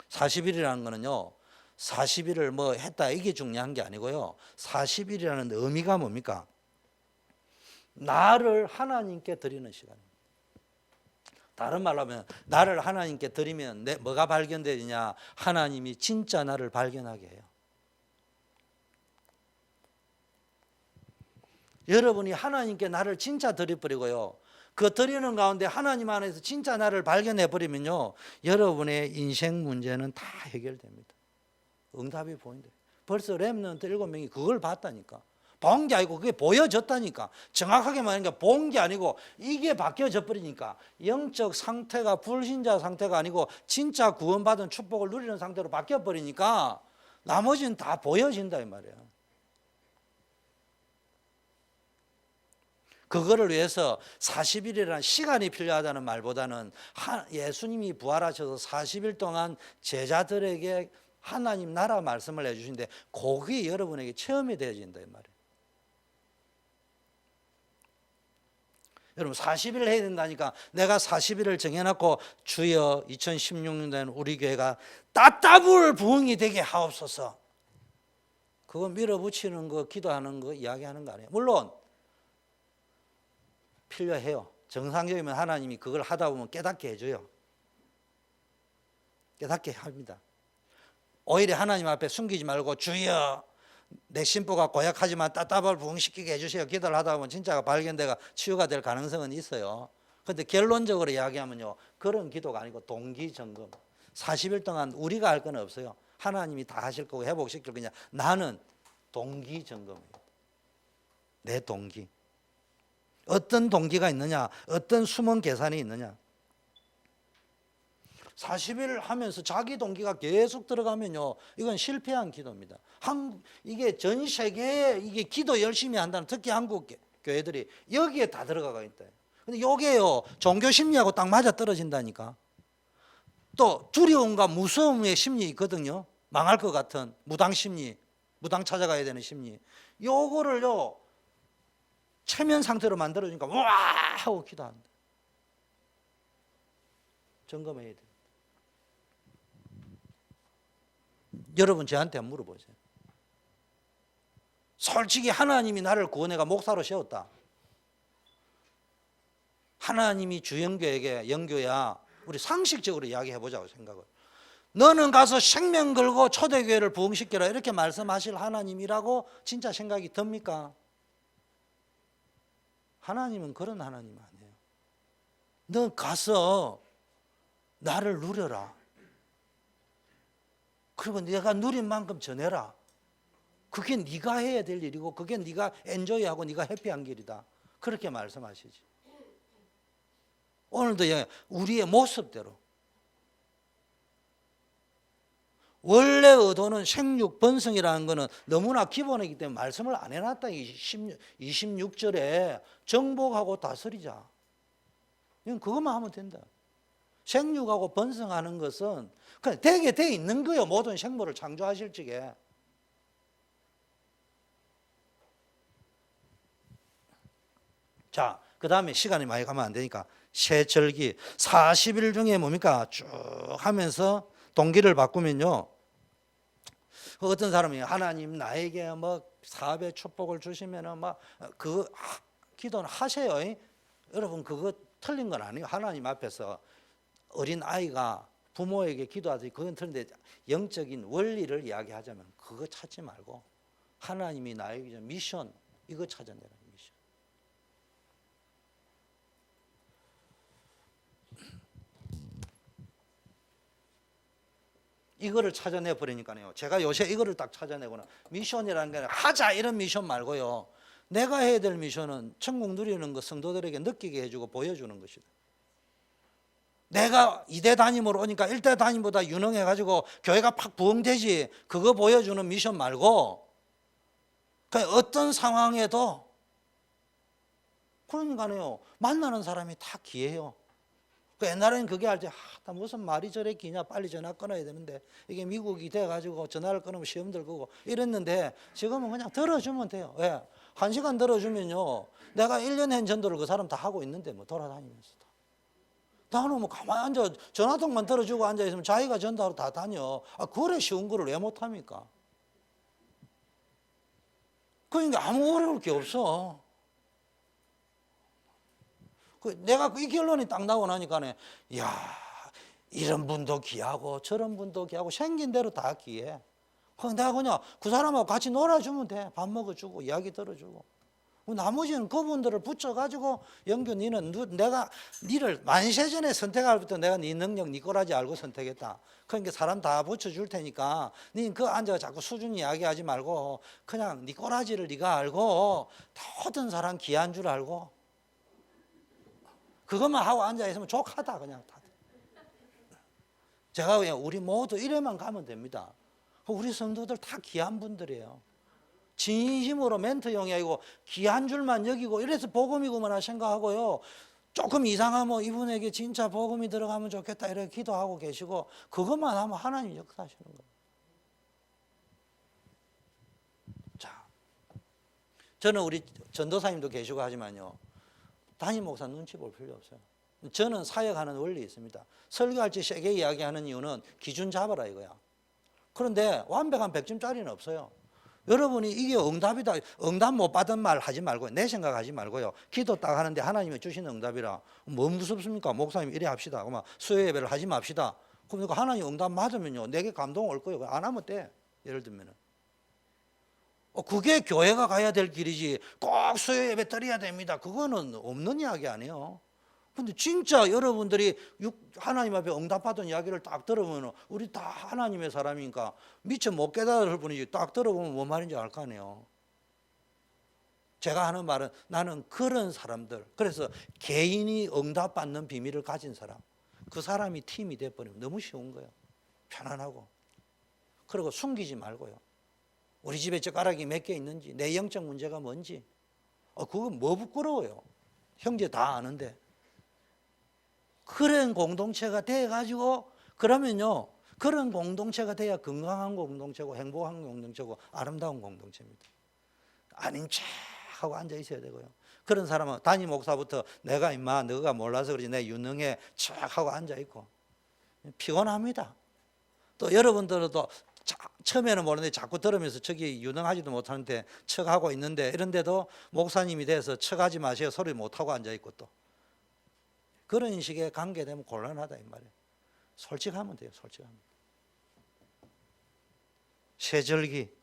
40일이라는 거는요. 40일을 뭐 했다 이게 중요한 게 아니고요. 40일이라는 의미가 뭡니까? 나를 하나님께 드리는 시간입니다. 다른 말로 하면 나를 하나님께 드리면 뭐가 발견되느냐? 하나님이 진짜 나를 발견하게 해요. 여러분이 하나님께 나를 진짜 드려버리고요, 그 드리는 가운데 하나님 안에서 진짜 나를 발견해 버리면요, 여러분의 인생 문제는 다 해결됩니다. 응답이 보인대. 벌써 렘넌트 7명이 그걸 봤다니까. 본 게 아니고 그게 보여졌다니까. 정확하게 말하니까 본 게 아니고 이게 바뀌어져 버리니까 영적 상태가 불신자 상태가 아니고 진짜 구원받은 축복을 누리는 상태로 바뀌어 버리니까 나머지는 다 보여진다 이 말이야. 그거를 위해서 40일이라는 시간이 필요하다는 말보다는 예수님이 부활하셔서 40일 동안 제자들에게 하나님 나라 말씀을 해주신데 그게 여러분에게 체험이 되어진다 이 말이에요. 여러분 40일 해야 된다니까. 내가 40일을 정해놓고 주여 2016년도에는 우리 교회가 따따블 부흥이 되게 하옵소서, 그거 밀어붙이는 거 기도하는 거 이야기하는 거 아니에요. 물론 필요해요. 정상적이면 하나님이 그걸 하다 보면 깨닫게 해줘요. 깨닫게 합니다. 오히려 하나님 앞에 숨기지 말고 주여 내 심보가 고약하지만 따따블 부흥시키게 해주세요 기도를 하다 보면 진짜가 발견되가 치유가 될 가능성은 있어요. 그런데 결론적으로 이야기하면요, 그런 기도가 아니고 동기점검. 40일 동안 우리가 할 건 없어요. 하나님이 다 하실 거고 회복시킬 거냐. 나는 동기점검이에요. 내 동기. 어떤 동기가 있느냐, 어떤 숨은 계산이 있느냐. 40일 하면서 자기 동기가 계속 들어가면요, 이건 실패한 기도입니다. 이게 전 세계에 이게 기도 열심히 한다는, 특히 한국 교회들이 여기에 다 들어가가 있다. 근데 요게요, 종교 심리하고 딱 맞아 떨어진다니까. 또 두려움과 무서움의 심리 있거든요. 망할 것 같은 무당 심리, 무당 찾아가야 되는 심리. 요거를요 체면 상태로 만들어주니까 와 하고 기도한다. 점검해야 돼. 여러분 저한테 한번 물어보세요. 솔직히 하나님이 나를 구원해가 목사로 세웠다. 하나님이 주영교에게, 영교야 우리 상식적으로 이야기해보자고 생각을. 너는 가서 생명 걸고 초대교회를 부흥시켜라 이렇게 말씀하실 하나님이라고 진짜 생각이 듭니까? 하나님은 그런 하나님 아니에요. 너 가서 나를 누려라. 그리고 내가 누린 만큼 전해라. 그게 네가 해야 될 일이고 그게 네가 엔조이하고 네가 해피한 길이다. 그렇게 말씀하시지. 오늘도 우리의 모습대로. 원래 의도는 생육 번성이라는 것은 너무나 기본이기 때문에 말씀을 안 해놨다. 26절에 정복하고 다스리자. 이건 그것만 하면 된다. 생육하고 번성하는 것은 그냥 되게 돼 있는 거예요. 모든 생물을 창조하실 적에. 자, 그 다음에 시간이 많이 가면 안 되니까 세절기 40일 중에 뭡니까? 쭉 하면서 동기를 바꾸면요, 어떤 사람이 하나님 나에게 뭐 사업의 축복을 주시면은 막 그 기도는 하세요. 여러분 그거 틀린 건 아니에요. 하나님 앞에서 어린 아이가 부모에게 기도하듯이 그건 틀린데, 영적인 원리를 이야기하자면 그거 찾지 말고 하나님이 나에게 미션 이거 찾아내라. 미션. 이거를 찾아내 버리니까요, 제가 요새 이거를 딱 찾아내거나, 미션이라는 게 하자 이런 미션 말고요, 내가 해야 될 미션은 천국 누리는 것 성도들에게 느끼게 해주고 보여주는 것이다. 내가 2대 담임으로 오니까 1대 담임보다 유능해가지고 교회가 팍 부흥되지, 그거 보여주는 미션 말고, 그러니까 어떤 상황에도, 그러니까요 만나는 사람이 다 기해요. 옛날에는 그게 알지, 무슨 말이 저래 기냐, 빨리 전화 끊어야 되는데, 이게 미국이 돼가지고 전화를 끊으면 시험 들 거고 이랬는데, 지금은 그냥 들어주면 돼요. 왜? 1시간 들어주면요, 내가 1년 한 전도를 그 사람 다 하고 있는데 뭐 돌아다니면서 나는 뭐 가만히 앉아 전화통만 들어주고 앉아있으면 자기가 전도하러 다 다녀. 그래 쉬운 거를 왜 못합니까? 그러니까 아무 어려울 게 없어. 내가 이 결론이 딱 나고 나니까, 야, 이런 분도 귀하고 저런 분도 귀하고 생긴 대로 다 귀해. 내가 그냥 그 사람하고 같이 놀아주면 돼. 밥 먹어주고 이야기 들어주고. 나머지는 그분들을 붙여가지고 영규 니는 내가 니를 만세전에 선택할 부터 내가 네 능력 네 꼬라지 알고 선택했다. 그러니까 사람 다 붙여줄 테니까 니는 그 앉아 자꾸 수준 이야기하지 말고 그냥 네 꼬라지를 네가 알고 모든 사람 귀한 줄 알고 그것만 하고 앉아 있으면 족하다 그냥 다. 제가 그냥 우리 모두 이래만 가면 됩니다. 우리 성도들 다 귀한 분들이에요. 진심으로 멘트용이 아니고 귀한 줄만 여기고 이래서 복음이구만 생각하고요. 조금 이상하면 이분에게 진짜 복음이 들어가면 좋겠다 이렇게 기도하고 계시고 그것만 하면 하나님 역사하시는 거예요. 자, 저는 우리 전도사님도 계시고 하지만요. 담임 목사 눈치 볼 필요 없어요. 저는 사역하는 원리 있습니다. 설교할 때 세게 이야기하는 이유는 기준 잡아라 이거야. 그런데 완벽한 100점짜리는 없어요. 여러분이 이게 응답이다. 응답 못 받은 말 하지 말고 내 생각하지 말고요. 기도 딱 하는데 하나님이 주시는 응답이라 뭐 무섭습니까? 목사님 이래 합시다. 그러면 수요 예배를 하지 맙시다. 그러니까 하나님 응답 맞으면요. 내게 감동 올 거예요. 안 하면 돼. 예를 들면은. 그게 교회가 가야 될 길이지 꼭 수요 예배 드려야 됩니다. 그거는 없는 이야기 아니에요. 근데 진짜 여러분들이 하나님 앞에 응답받은 이야기를 딱 들어보면 우리 다 하나님의 사람이니까 미처 못 깨달을 뿐이지 딱 들어보면 뭔 말인지 알 거 아니에요. 제가 하는 말은 나는 그런 사람들, 그래서 개인이 응답받는 비밀을 가진 사람, 그 사람이 팀이 돼버리면 너무 쉬운 거예요. 편안하고. 그리고 숨기지 말고요. 우리 집에 젓가락이 몇 개 있는지, 내 영적 문제가 뭔지, 그거 뭐 부끄러워요. 형제 다 아는데. 그런 공동체가 돼가지고 그러면요, 그런 공동체가 돼야 건강한 공동체고 행복한 공동체고 아름다운 공동체입니다. 아닌 척 하고 앉아 있어야 되고요. 그런 사람은 담임 목사부터 내가 임마 너가 몰라서 그러지 내 유능해 척 하고 앉아 있고 피곤합니다. 또 여러분들도 처음에는 모르는데 자꾸 들으면서 저기 유능하지도 못하는데 척하고 있는데 이런데도 목사님이 돼서 척하지 마세요 소리 못하고 앉아 있고 또 그런 식의 관계 되면 곤란하다 이 말이에요. 솔직하면 돼요. 솔직하면. 세절기.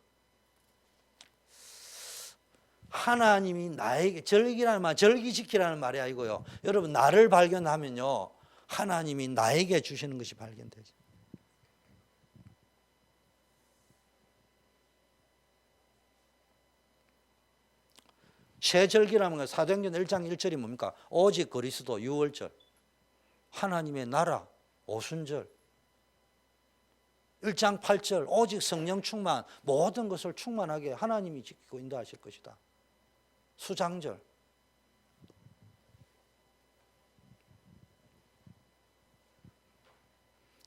하나님이 나에게 절기라는 말, 절기 지키라는 말이 아니고요. 여러분 나를 발견하면요. 하나님이 나에게 주시는 것이 발견되죠. 세절기라는 건 사도행전 1장 1절이 뭡니까? 오직 그리스도 유월절, 하나님의 나라, 오순절. 1장 8절 오직 성령 충만, 모든 것을 충만하게 하나님이 지키고 인도하실 것이다. 수장절.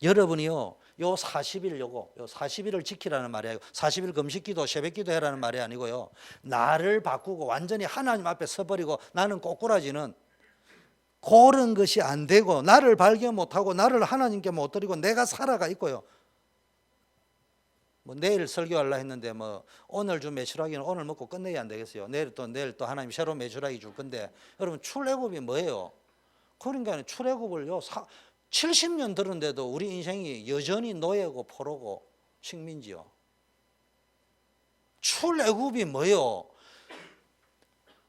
여러분이요, 요 40일 요 40일을 지키라는 말이 아니고 40일 금식기도 새벽기도 해라는 말이 아니고요. 나를 바꾸고 완전히 하나님 앞에 서버리고 나는 꼬꾸라지는 그런 것이 안 되고 나를 발견 못하고 나를 하나님께 못 드리고 내가 살아가 있고요. 뭐 내일 설교하려 했는데 뭐 오늘 주 매출하기는 오늘 먹고 끝내야 안 되겠어요. 내일 또 하나님 새로운 매출하기 줄 건데 여러분 출애굽이 뭐예요? 그러니까 출애굽을요 70년 들었는데도 우리 인생이 여전히 노예고 포로고 식민지요. 출애굽이 뭐예요?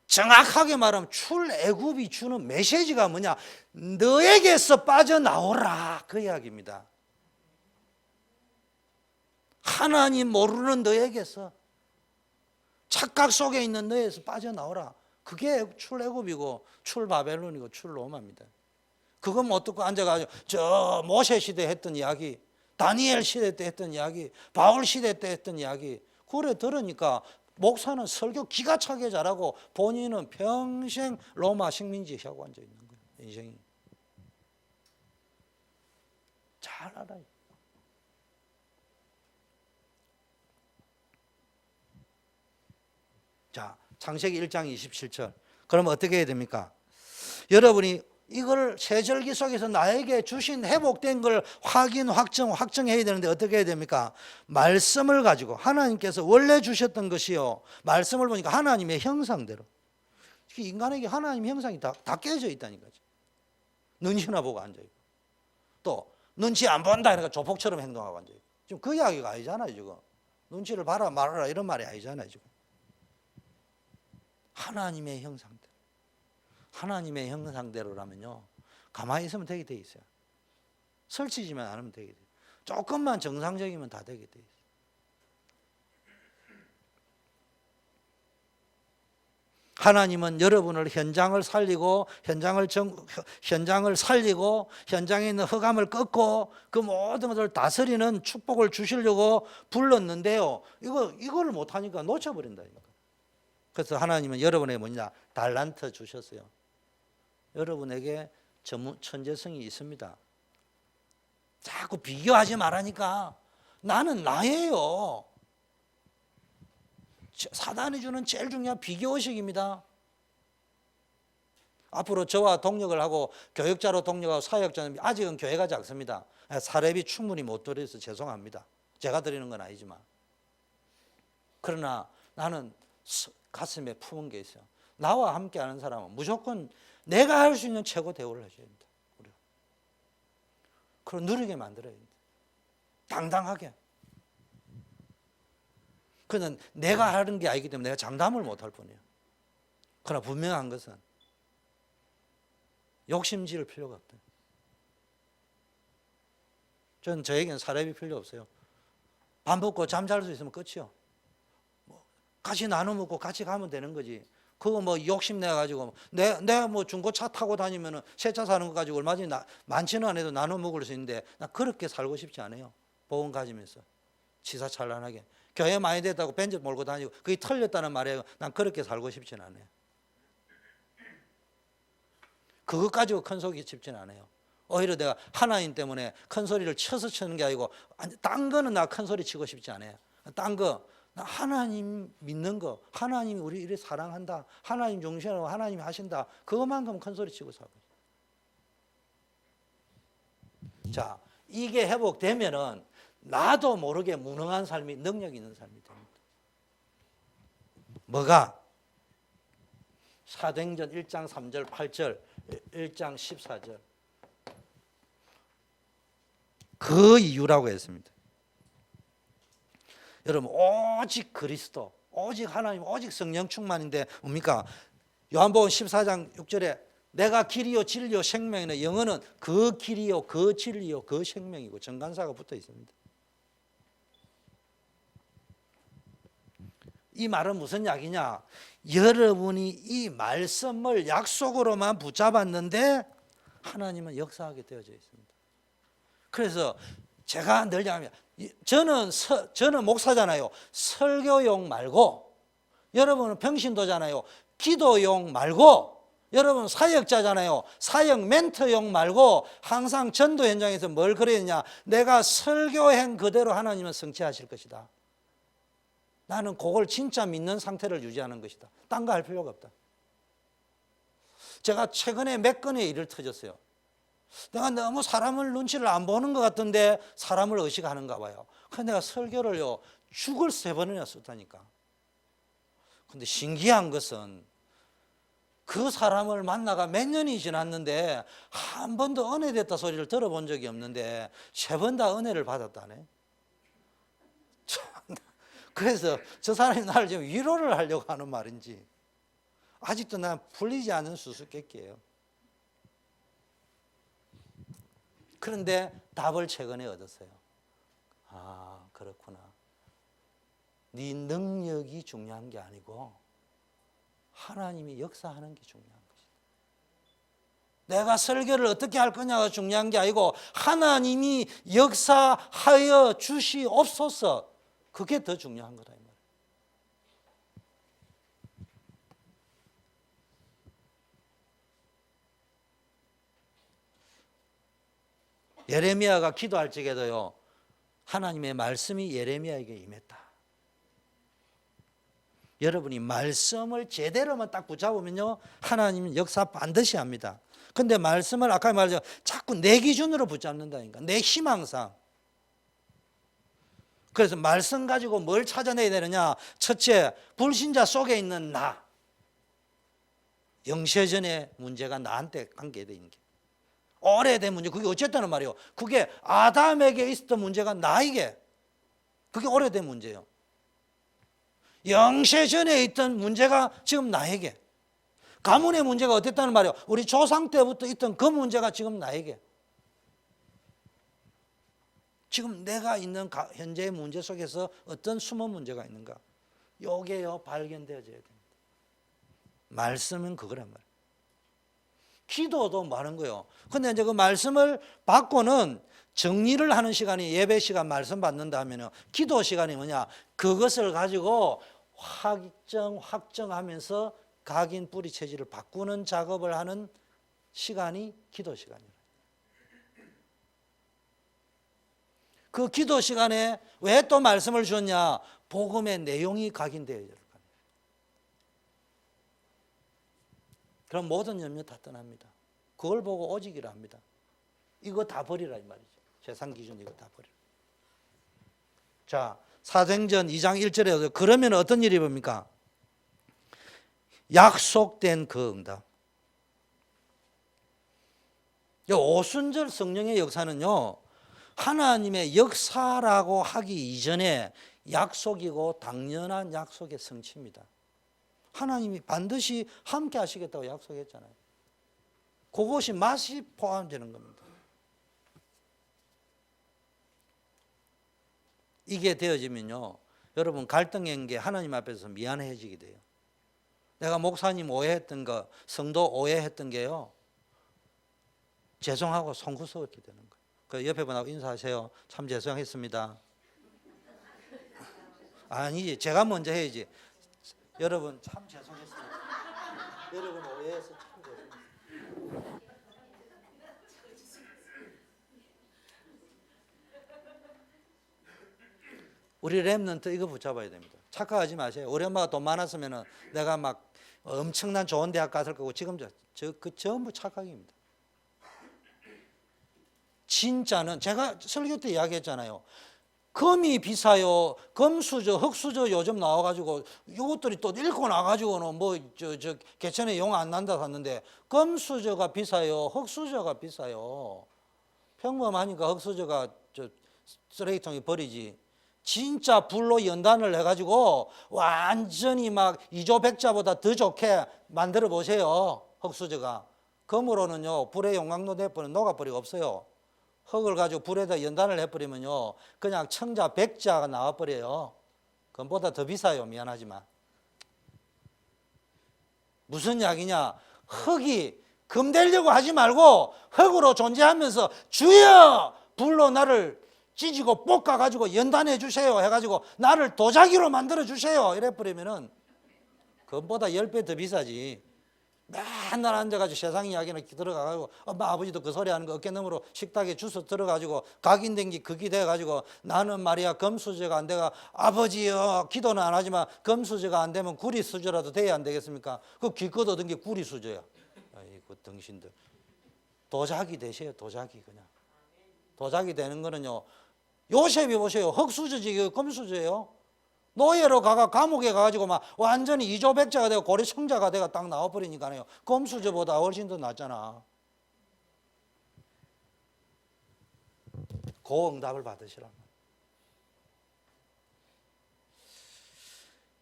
정확하게 말하면 출애굽이 주는 메시지가 뭐냐? 너에게서 빠져나오라 그 이야기입니다. 하나님 모르는 너에게서 착각 속에 있는 너에서 빠져나오라. 그게 출애굽이고 출바벨론이고 출로마입니다. 그거 못 듣고 앉아가지고 저 모세 시대 했던 이야기, 다니엘 시대 때 했던 이야기, 바울 시대 때 했던 이야기 그래 들으니까 목사는 설교 기가 차게 잘하고 본인은 평생 로마 식민지 하고 앉아 있는 거예요. 인생이 잘 알아요. 자, 창세기 1장 27절. 그러면 어떻게 해야 됩니까? 여러분이 이걸 세절기 속에서 나에게 주신 회복된 걸 확정해야 되는데 어떻게 해야 됩니까? 말씀을 가지고 하나님께서 원래 주셨던 것이요. 말씀을 보니까 하나님의 형상대로. 인간에게 하나님 형상이 다 깨져 있다니까요. 눈치나 보고 앉아있고. 또 눈치 안 본다 하니까 조폭처럼 행동하고 앉아있고. 지금 그 이야기가 아니잖아요. 지금. 눈치를 봐라 말아라 이런 말이 아니잖아요. 지금. 하나님의 형상대로. 하나님의 형상대로라면요, 가만히 있으면 되게 돼 있어요. 설치지만 않으면 되게 돼요. 조금만 정상적이면 다 되게 돼 있어요. 하나님은 여러분을 현장을 살리고 현장에 있는 흑암을 꺾고 그 모든 것을 다스리는 축복을 주시려고 불렀는데요, 이걸 못하니까 놓쳐버린다니까. 그래서 하나님은 여러분에게 뭐냐, 달란트 주셨어요. 여러분에게 천재성이 있습니다. 자꾸 비교하지 말라니까. 나는 나예요. 사단이 주는 제일 중요한 비교의식입니다. 앞으로 저와 동력을 하고 교역자로 동력하고 사역자는 아직은 교회가 작습니다. 사례비 충분히 못 드려서 죄송합니다. 제가 드리는 건 아니지만. 그러나 나는 가슴에 품은 게 있어요. 나와 함께 하는 사람은 무조건 내가 할 수 있는 최고 대우를 해줘야 됩니다. 그걸 누리게 만들어야 됩니다. 당당하게. 그는 내가 하는 게 아니기 때문에 내가 장담을 못할 뿐이에요. 그러나 분명한 것은 욕심지을 필요가 없다. 저는 저에게는 사례비 필요 없어요. 밥 먹고 잠잘 수 있으면 끝이요. 같이 나눠 먹고 같이 가면 되는 거지. 그거 뭐 욕심내 가지고 내가 뭐 중고차 타고 다니면은 새 차 사는 거 가지고 얼마든지 많지는 않아도 나눠 먹을 수 있는데 나 그렇게 살고 싶지 않아요. 복음 가지면서 치사찬란하게 교회 많이 됐다고 벤츠 몰고 다니고 그게 틀렸다는 말이에요. 난 그렇게 살고 싶지는 않아요. 그것 가지고 큰 소리 칩지는 않아요. 오히려 내가 하나님 때문에 큰 소리를 쳐서 치는 게 아니고 딴 거는 나 큰 소리 치고 싶지 않아요. 딴 거 나 하나님 믿는 거, 하나님이 우리 이렇게 사랑한다, 하나님 중심으로 하나님이 하신다, 그것만큼 큰 소리 치고 살고 있어요. 자, 이게 회복되면은 나도 모르게 무능한 삶이 능력 있는 삶이 됩니다. 뭐가? 사도행전 1장 3절 8절 1장 14절 그 이유라고 했습니다. 여러분, 오직 그리스도, 오직 하나님, 오직 성령 충만인데 뭡니까? 요한복음 14장 6절에 내가 길이요 진리요 생명이네. 영어는 그 길이요 그 진리요 그 생명이고 정관사가 붙어 있습니다. 이 말은 무슨 이야기냐? 여러분이 이 말씀을 약속으로만 붙잡았는데 하나님은 역사하게 되어져 있습니다. 그래서 제가 늘 얘기합니다. 저는 목사잖아요. 설교용 말고, 여러분은 평신도잖아요. 기도용 말고, 여러분 사역자잖아요. 사역 멘토용 말고 항상 전도 현장에서 뭘 그랬냐? 내가 설교행 그대로 하나님은 성취하실 것이다. 나는 그걸 진짜 믿는 상태를 유지하는 것이다. 딴 거 할 필요가 없다. 제가 최근에 몇 건의 일을 터졌어요. 내가 너무 사람을 눈치를 안 보는 것 같은데 사람을 의식하는가 봐요. 그래서 내가 설교를요 죽을 3번이나 썼다니까. 근데 신기한 것은 그 사람을 만나가 몇 년이 지났는데 한 번도 은혜됐다 소리를 들어본 적이 없는데 3번 다 은혜를 받았다네. 그래서 저 사람이 나를 지금 위로를 하려고 하는 말인지 아직도 난 풀리지 않은 수수께끼예요. 그런데 답을 최근에 얻었어요. 아, 그렇구나. 네 능력이 중요한 게 아니고 하나님이 역사하는 게 중요한 것이다. 내가 설교를 어떻게 할 거냐가 중요한 게 아니고 하나님이 역사하여 주시옵소서, 그게 더 중요한 거다 이 말이에요. 예레미야가 기도할 적에도요 하나님의 말씀이 예레미야에게 임했다. 여러분이 말씀을 제대로만 딱 붙잡으면요 하나님은 역사 반드시 합니다. 근데 말씀을 아까 말했죠, 자꾸 내 기준으로 붙잡는다니까, 내 희망상. 그래서 말씀 가지고 뭘 찾아내야 되느냐? 첫째, 불신자 속에 있는 나, 영세전의 문제가 나한테 관계되어 있는 게 오래된 문제. 그게 어쨌다는 말이에요. 그게 아담에게 있었던 문제가 나에게, 그게 오래된 문제예요. 영세 전에 있던 문제가 지금 나에게, 가문의 문제가 어땠다는 말이에요. 우리 조상 때부터 있던 그 문제가 지금 나에게, 지금 내가 있는 현재의 문제 속에서 어떤 숨은 문제가 있는가, 요게요 발견되어져야 됩니다. 말씀은 그거란 말이에요. 기도도 많은 거예요. 근데 이제 그 말씀을 받고는 정리를 하는 시간이 예배 시간 말씀 받는다 하면요, 기도 시간이 뭐냐, 그것을 가지고 확정하면서 각인 뿌리 체질을 바꾸는 작업을 하는 시간이 기도 시간이에요. 그 기도 시간에 왜 또 말씀을 주었냐, 복음의 내용이 각인되어야 돼요. 그럼 모든 염려 다 떠납니다. 그걸 보고 오직이라 합니다. 이거 다 버리라 이 말이죠. 세상 기준 이거 다 버리라. 자, 사도행전 2장 1절에 그러면 어떤 일이 봅니까? 약속된 그 응답. 오순절 성령의 역사는요, 하나님의 역사라고 하기 이전에 약속이고 당연한 약속의 성취입니다. 하나님이 반드시 함께 하시겠다고 약속했잖아요. 그것이 맛이 포함되는 겁니다. 이게 되어지면요, 여러분 갈등한 게 하나님 앞에서 미안해지게 돼요. 내가 목사님 오해했던 거, 성도 오해했던 게요, 죄송하고 송구스럽게 되는 거예요. 그 옆에 분하고 인사하세요. 참 죄송했습니다. 아니지, 제가 먼저 해야지. 여러분 참 죄송했습니다. 여러분 오해해서 참 죄송했습니다. 우리 렘넌트 이거 붙잡아야 됩니다. 착각하지 마세요. 우리 엄마가 돈 많았으면 내가 막 엄청난 좋은 대학 갔을 거고, 지금 그 전부 착각입니다. 진짜는 제가 설교 때 이야기했잖아요. 금이 비싸요. 금수저, 흑수저 요즘 나와가지고 이것들이 또 읽고 나가지고는 뭐 개천에 용 안 난다 샀는데, 금수저가 비싸요. 흑수저가 비싸요. 평범하니까 흑수저가 쓰레기통에 버리지. 진짜 불로 연단을 해가지고 완전히 막 이조백자보다 더 좋게 만들어 보세요. 흑수저가. 금으로는요 불의 용광로 내버리면 녹아버리고 없어요. 흙을 가지고 불에다 연단을 해버리면요 그냥 청자 백자가 나와버려요. 그것보다 더 비싸요. 미안하지만. 무슨 이야기냐, 흙이 금 되려고 하지 말고 흙으로 존재하면서 주여 불로 나를 찢고 볶아가지고 연단해 주세요 해가지고 나를 도자기로 만들어 주세요 이래버리면은 그것보다 10배 더 비싸지. 맨날 앉아가지고 세상 이야기는 들어가가지고 엄마 아버지도 그 소리 하는 거 어깨너머로 식탁에 주워 들어가지고 각인된 게 그게 돼가지고 나는 말이야 금수저가 안 돼가 아버지요 기도는 안 하지만 금수저가 안 되면 구리수저라도 돼야 안 되겠습니까? 그 기껏 얻은 게 구리수저야. 아이고 등신들. 도자기 되세요. 도자기. 그냥 도자기 되는 거는요, 요셉이 보세요. 흑수저지 금수저예요. 노예로 가가 감옥에 가가지고 막 완전히 이조백자가 되고 고리청자가 되고 딱 나와버리니까요. 금수저보다 훨씬 더 낫잖아. 그 응답을 받으시라고.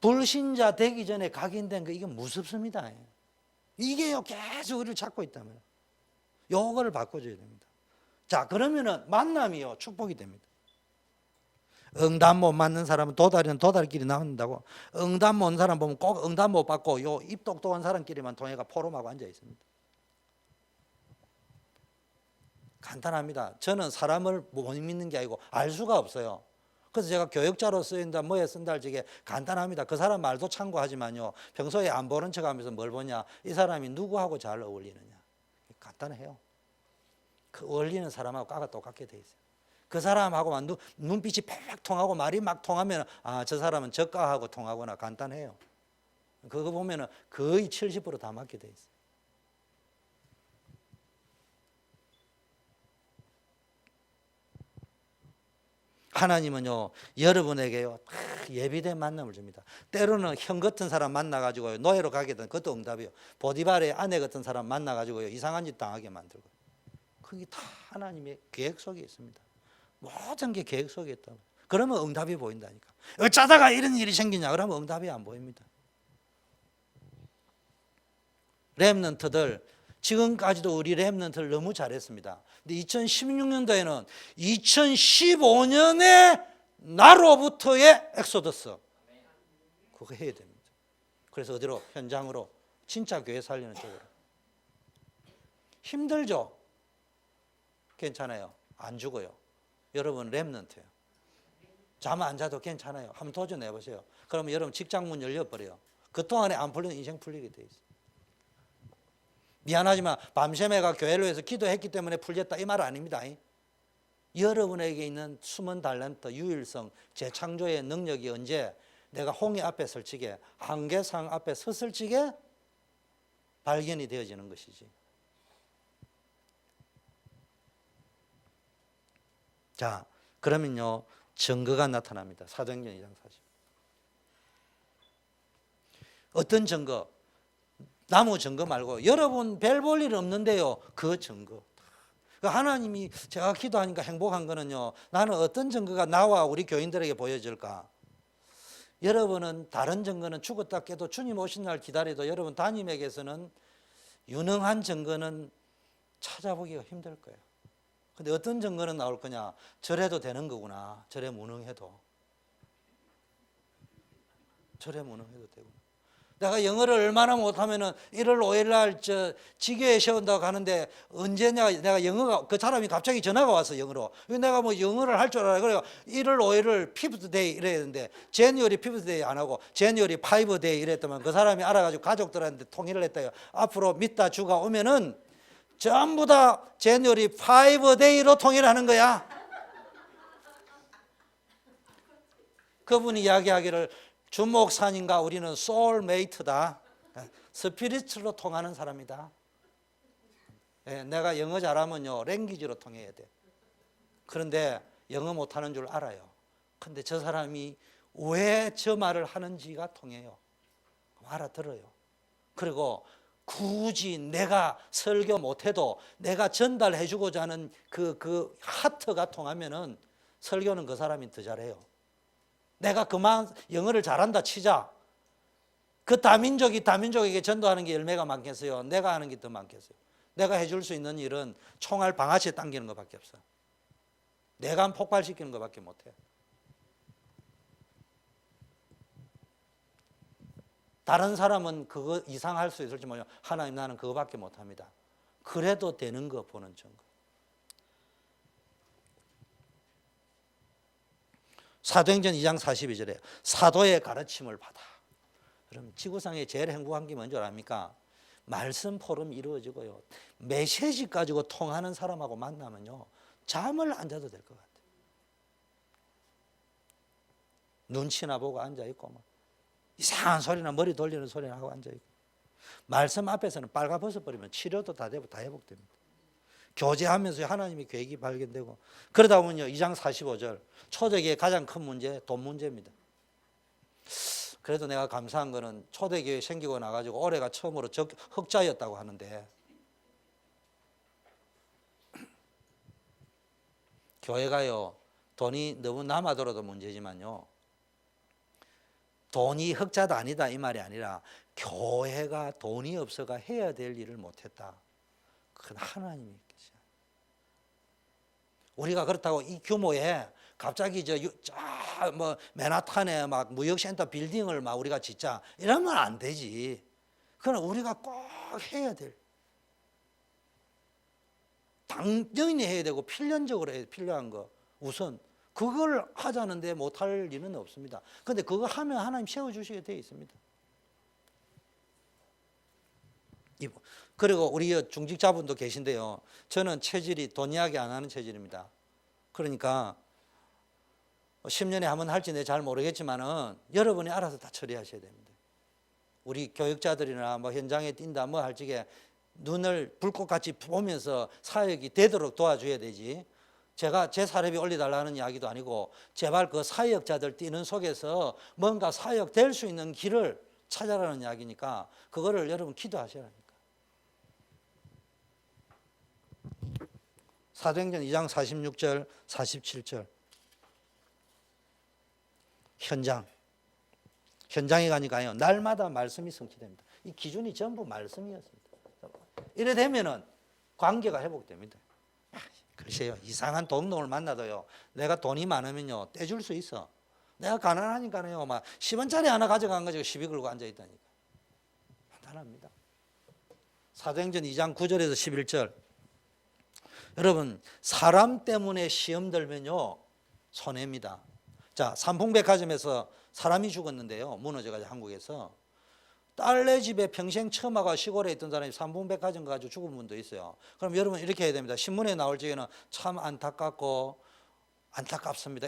불신자 되기 전에 각인된 거 이게 무섭습니다. 이게요 계속 우리를 찾고 있다면 요거를 바꿔줘야 됩니다. 자, 그러면은 만남이요 축복이 됩니다. 응답 못 맞는 사람은 도다리는 도다리끼리 나온다고. 응답 못 온 사람 보면 꼭 응답 못 받고 요 입 똑똑한 사람끼리만 통해가 포럼하고 앉아 있습니다. 간단합니다. 저는 사람을 못 믿는 게 아니고 알 수가 없어요. 그래서 제가 교역자로 쓰인다 뭐에 쓴다 할 적에 간단합니다. 그 사람 말도 참고하지만요 평소에 안 보는 척하면서 뭘 보냐, 이 사람이 누구하고 잘 어울리느냐. 간단해요. 그 어울리는 사람하고 과가 똑같게 돼 있어요. 그 사람하고 눈빛이 팍 통하고 말이 막 통하면 아, 저 사람은 저과하고 통하거나. 간단해요. 그거 보면은 거의 70% 다 맞게 돼 있어요. 하나님은요 여러분에게요 예비된 만남을 줍니다. 때로는 형 같은 사람 만나가지고 노예로 가게 된 그것도 응답이에요. 보디발의 아내 같은 사람 만나가지고 이상한 짓 당하게 만들고. 그게 다 하나님의 계획 속에 있습니다. 모든 게 계획 속에 있다. 그러면 응답이 보인다니까. 어쩌다가 이런 일이 생기냐 그러면 응답이 안 보입니다. 렘넌트들 지금까지도 우리 렘넌트를 너무 잘했습니다. 근데 2016년도에는 2015년의 나로부터의 엑소더스 그거 해야 됩니다. 그래서 어디로? 현장으로 진짜 교회 살리는 쪽으로. 힘들죠? 괜찮아요. 안 죽어요. 여러분 렘넌트예요. 잠 안 자도 괜찮아요. 한번 도전해 보세요. 그러면 여러분 직장 문 열려버려요. 그동안에 안 풀리는 인생 풀리게 돼 있어요. 미안하지만 밤새매가 교회를 위해서 기도했기 때문에 풀렸다 이 말 아닙니다. 여러분에게 있는 숨은 탤런트, 유일성, 재창조의 능력이 언제 내가 홍해 앞에 설치게 한계상 앞에 섰을 적에 발견이 되어지는 것이지. 자, 그러면요 증거가 나타납니다. 사도행전 2장 40. 어떤 증거? 나무 증거 말고 여러분 별 볼 일 없는데요 그 증거. 하나님이 제가 기도하니까 행복한 거는요 나는 어떤 증거가 나와 우리 교인들에게 보여질까? 여러분은 다른 증거는 죽었다 깨도 주님 오신 날 기다려도 여러분 담임에게서는 유능한 증거는 찾아보기가 힘들 거예요. 근데 어떤 증거는 나올 거냐? 저래도 되는 거구나. 저래 무능해도. 저래 무능해도 되구나. 내가 영어를 얼마나 못하면은 1월 5일 날 지교에 세운다고 가는데 언제냐 내가 영어가 그 사람이 갑자기 전화가 왔어 영어로. 내가 뭐 영어를 할 줄 알아. 그래가 1월 5일을 5th day 이래야 되는데 January 5th day 안 하고 January 5 day 이랬더만 그 사람이 알아가지고 가족들한테 통일을 했다요. 앞으로 믿다 주가 오면은 전부 다 January 5 day로 통일하는 거야. 그분이 이야기하기를 주 목사님과 우리는 소울메이트다. 스피리트로 통하는 사람이다. 내가 영어 잘하면요 랭귀지로 통해야 돼. 그런데 영어 못하는 줄 알아요. 근데 저 사람이 왜 저 말을 하는지가 통해요. 알아들어요. 그리고 굳이 내가 설교 못해도 내가 전달해 주고자 하는 그 하트가 통하면은 설교는 그 사람이 더 잘해요. 내가 그만 영어를 잘한다 치자. 그 다민족이 다민족에게 전도하는 게 열매가 많겠어요? 내가 하는 게 더 많겠어요? 내가 해줄 수 있는 일은 총알 방아쇠 당기는 것밖에 없어. 내가 폭발시키는 것밖에 못해. 다른 사람은 그거 이상 할 수 있을지 모르지만 하나님 나는 그거밖에 못합니다. 그래도 되는 거 보는 증거. 사도행전 2장 42절에 사도의 가르침을 받아. 그럼 지구상에 제일 행복한 게 뭔지 압니까? 말씀 포럼이 이루어지고요. 메시지 가지고 통하는 사람하고 만나면요. 잠을 안 자도 될 것 같아요. 눈치나 보고 앉아있고 막 이상한 소리나 머리 돌리는 소리나 하고 앉아있고 말씀 앞에서는 빨가벗어 버리면 치료도 다 회복됩니다. 교제하면서 하나님의 계획이 발견되고 그러다 보면요 2장 45절 초대교회의 가장 큰 문제 돈 문제입니다. 그래도 내가 감사한 거는 초대교회 생기고 나가지고 올해가 처음으로 흑자였다고 하는데 교회가요 돈이 너무 남아들어도 문제지만요 돈이 흑자도 아니다 이 말이 아니라 교회가 돈이 없어가 해야 될 일을 못했다. 그건 하나님이 계셔. 우리가 그렇다고 이 규모에 갑자기 뭐 맨하탄에 막 무역센터 빌딩을 막 우리가 짓자 이러면 안 되지. 그건 우리가 꼭 해야 될 당연히 해야 되고 필연적으로 해야 필요한 거 우선 그걸 하자는데 못할 일은 없습니다. 그런데 그거 하면 하나님 세워주시게 되어 있습니다. 그리고 우리 중직자분도 계신데요. 저는 체질이 돈 이야기 안 하는 체질입니다. 그러니까 10년에 한 번 할지 내가 잘 모르겠지만은 여러분이 알아서 다 처리하셔야 됩니다. 우리 교육자들이나 뭐 현장에 뛴다 뭐 할 적에 눈을 불꽃같이 보면서 사역이 되도록 도와줘야 되지. 제가 제 사례비 올려달라는 이야기도 아니고 제발 그 사역자들 뛰는 속에서 뭔가 사역 될 수 있는 길을 찾아라는 이야기니까 그거를 여러분 기도하셔야 합니다. 사도행전 2장 46절 47절 현장에 가니까요, 날마다 말씀이 성취됩니다. 이 기준이 전부 말씀이었습니다. 이래 되면은 관계가 회복됩니다. 글쎄요, 이상한 동동을 만나도요, 내가 돈이 많으면요 떼줄 수 있어. 내가 가난하니까요 막 10원짜리 하나 가져간 거죠. 시비 걸고 앉아있다니까. 간단합니다. 사도행전 2장 9절에서 11절. 여러분, 사람 때문에 시험 들면요 손해입니다. 자, 삼풍백화점에서 사람이 죽었는데요, 무너져가지고 한국에서. 딸네 집에 평생 처음 와가 시골에 있던 사람이 삼풍백화점 가지고 죽은 분도 있어요. 그럼 여러분 이렇게 해야 됩니다. 신문에 나올 적에는 참 안타깝습니다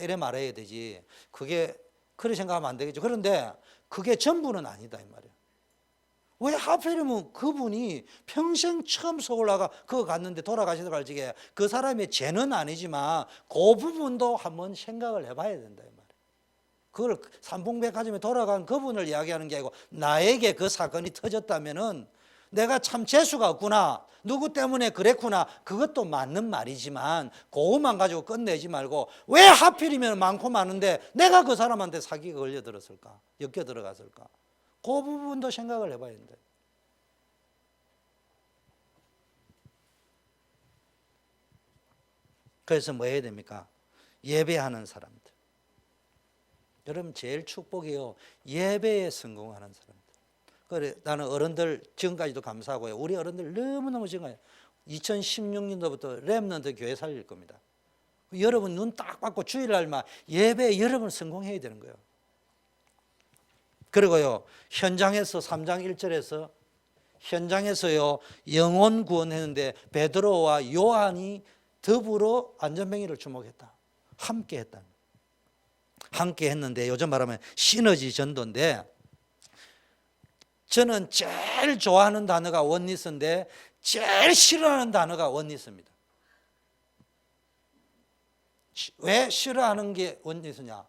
이래 말해야 되지. 그게 그렇게 생각하면 안 되겠죠. 그런데 그게 전부는 아니다 이 말이에요. 왜 하필이면 그분이 평생 처음 서울 나가 그거 갔는데 돌아가시더라 적에 그 사람의 죄는 아니지만 그 부분도 한번 생각을 해봐야 된다 이 말이에요. 그걸 삼풍백화점에 돌아간 그분을 이야기하는 게 아니고 나에게 그 사건이 터졌다면은 내가 참 재수가 없구나, 누구 때문에 그랬구나, 그것도 맞는 말이지만 그것만 가지고 끝내지 말고 왜 하필이면 많고 많은데 내가 그 사람한테 사기가 걸려들었을까, 엮여 들어갔을까, 그 부분도 생각을 해봐야 된다. 그래서 뭐 해야 됩니까? 예배하는 사람들. 여러분 제일 축복이요, 예배에 성공하는 사람들. 그래, 나는 어른들 지금까지도 감사하고요, 우리 어른들 너무너무 정말 2016년도부터 렘넌트 교회 살릴 겁니다. 여러분 눈 딱 받고 주일날만 예배에 여러분 성공해야 되는 거예요. 그리고요, 현장에서 3장 1절에서 현장에서요 영혼 구원했는데 베드로와 요한이 더불어 안전뱅이를 주목했다. 함께 했다. 함께 했는데 요즘 말하면 시너지 전도인데, 저는 제일 좋아하는 단어가 원리스인데 제일 싫어하는 단어가 원리스입니다. 왜 싫어하는 게 원리스냐?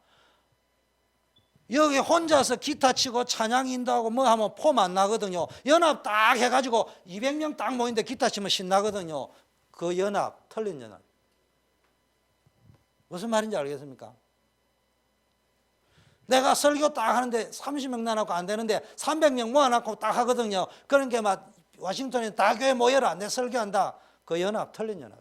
여기 혼자서 기타 치고 찬양 인도하고 뭐 하면 폼 안 나거든요. 연합 딱 해가지고 200명 딱 모이는데 기타 치면 신나거든요. 그 연합, 틀린 연합. 무슨 말인지 알겠습니까? 내가 설교 딱 하는데 30명 나눠고 안 되는데 300명 모아놓고 딱 하거든요. 그러니까 막 워싱턴에 다 교회 모여라, 내 설교한다. 그 연합, 틀린 연합.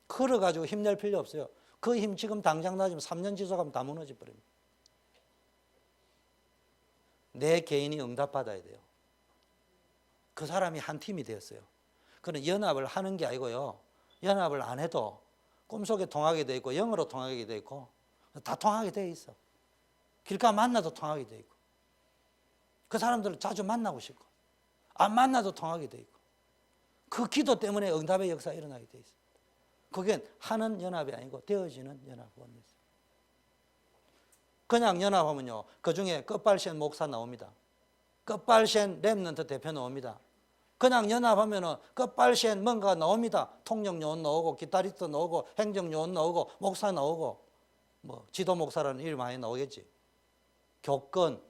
걸어가지고 힘낼 필요 없어요. 그 힘 지금 당장 나지면 3년 지속하면 다 무너져 버립니다. 내 개인이 응답받아야 돼요. 그 사람이 한 팀이 되었어요. 그는 연합을 하는 게 아니고요, 연합을 안 해도 꿈속에 통하게 돼 있고 영어로 통하게 돼 있고 다 통하게 돼 있어. 길가 만나도 통하게 돼 있고 그 사람들을 자주 만나고 싶고 안 만나도 통하게 돼 있고 그 기도 때문에 응답의 역사가 일어나게 돼 있어. 그게 하는 연합이 아니고 되어지는 연합원이었어요. 그냥 연합하면요, 그 중에 끝발센 목사 나옵니다. 끝발센 렘넌트 대표 나옵니다. 그냥 연합하면은 끝발센 뭔가 나옵니다. 통역요원 나오고 기타리스트 나오고 행정요원 나오고 목사 나오고 뭐 지도 목사라는 이름 많이 나오겠지. 교권.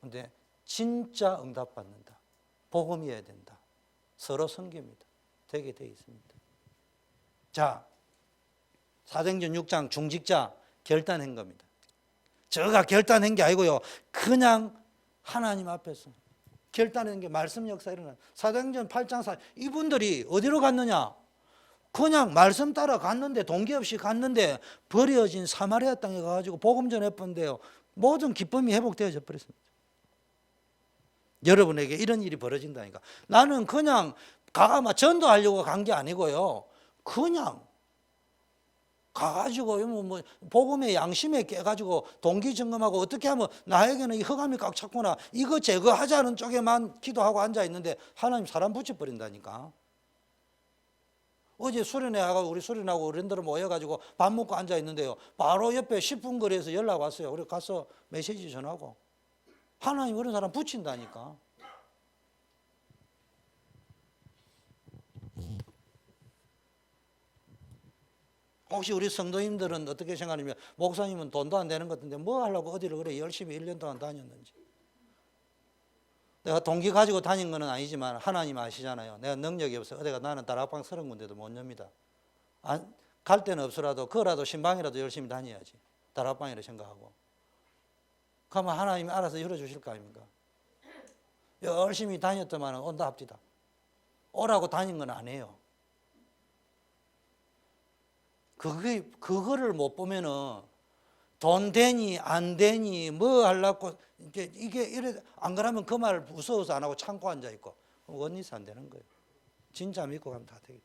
근데 진짜 응답받는다, 복음이어야 된다, 서로 섬깁니다, 되게 되어 있습니다. 자, 사도행전 6장 중직자 결단한 겁니다. 저가 결단한 게 아니고요, 그냥 하나님 앞에서 결단하는 게 말씀 역사 일어나는. 사도행전 8장 4, 이분들이 어디로 갔느냐? 그냥 말씀 따라 갔는데, 동기 없이 갔는데 버려진 사마리아 땅에 가가지고 복음 전했던데요, 모든 기쁨이 회복되어져 버렸습니다. 여러분에게 이런 일이 벌어진다니까. 나는 그냥 가가 전도하려고 간 게 아니고요, 그냥 가가지고 뭐 복음의 양심에 깨가지고 동기 점검하고 어떻게 하면 나에게는 이 흑암이 꽉 찼구나, 이거 제거하자는 쪽에만 기도하고 앉아 있는데 하나님 사람 붙여버린다니까. 어제 수련회 가고 우리 수련하고 어른들 모여가지고 밥 먹고 앉아 있는데요, 바로 옆에 10분 거리에서 연락 왔어요. 우리 가서 메시지 전하고. 하나님 그런 사람 붙인다니까. 혹시 우리 성도님들은 어떻게 생각하냐면, 목사님은 돈도 안 되는 것 같은데 뭐 하려고 어디를 그래 열심히 1년 동안 다녔는지. 내가 동기 가지고 다닌 건 아니지만 하나님 아시잖아요. 내가 능력이 없어요. 어디가 나는 다락방 30군데도 못 엽니다. 갈 데는 없으라도 그거라도 신방이라도 열심히 다녀야지. 다락방이라 생각하고. 그러면 하나님이 알아서 열어주실 거 아닙니까? 열심히 다녔더만 온다 합디다. 오라고 다닌 건 아니에요. 그거를 못 보면은 돈 되니 안 되니 뭐 하려고 이게 이래 안 그러면 그 말 무서워서 안 하고 참고 앉아 있고 원리서 안 되는 거예요. 진짜 믿고 가면 다 되겠죠.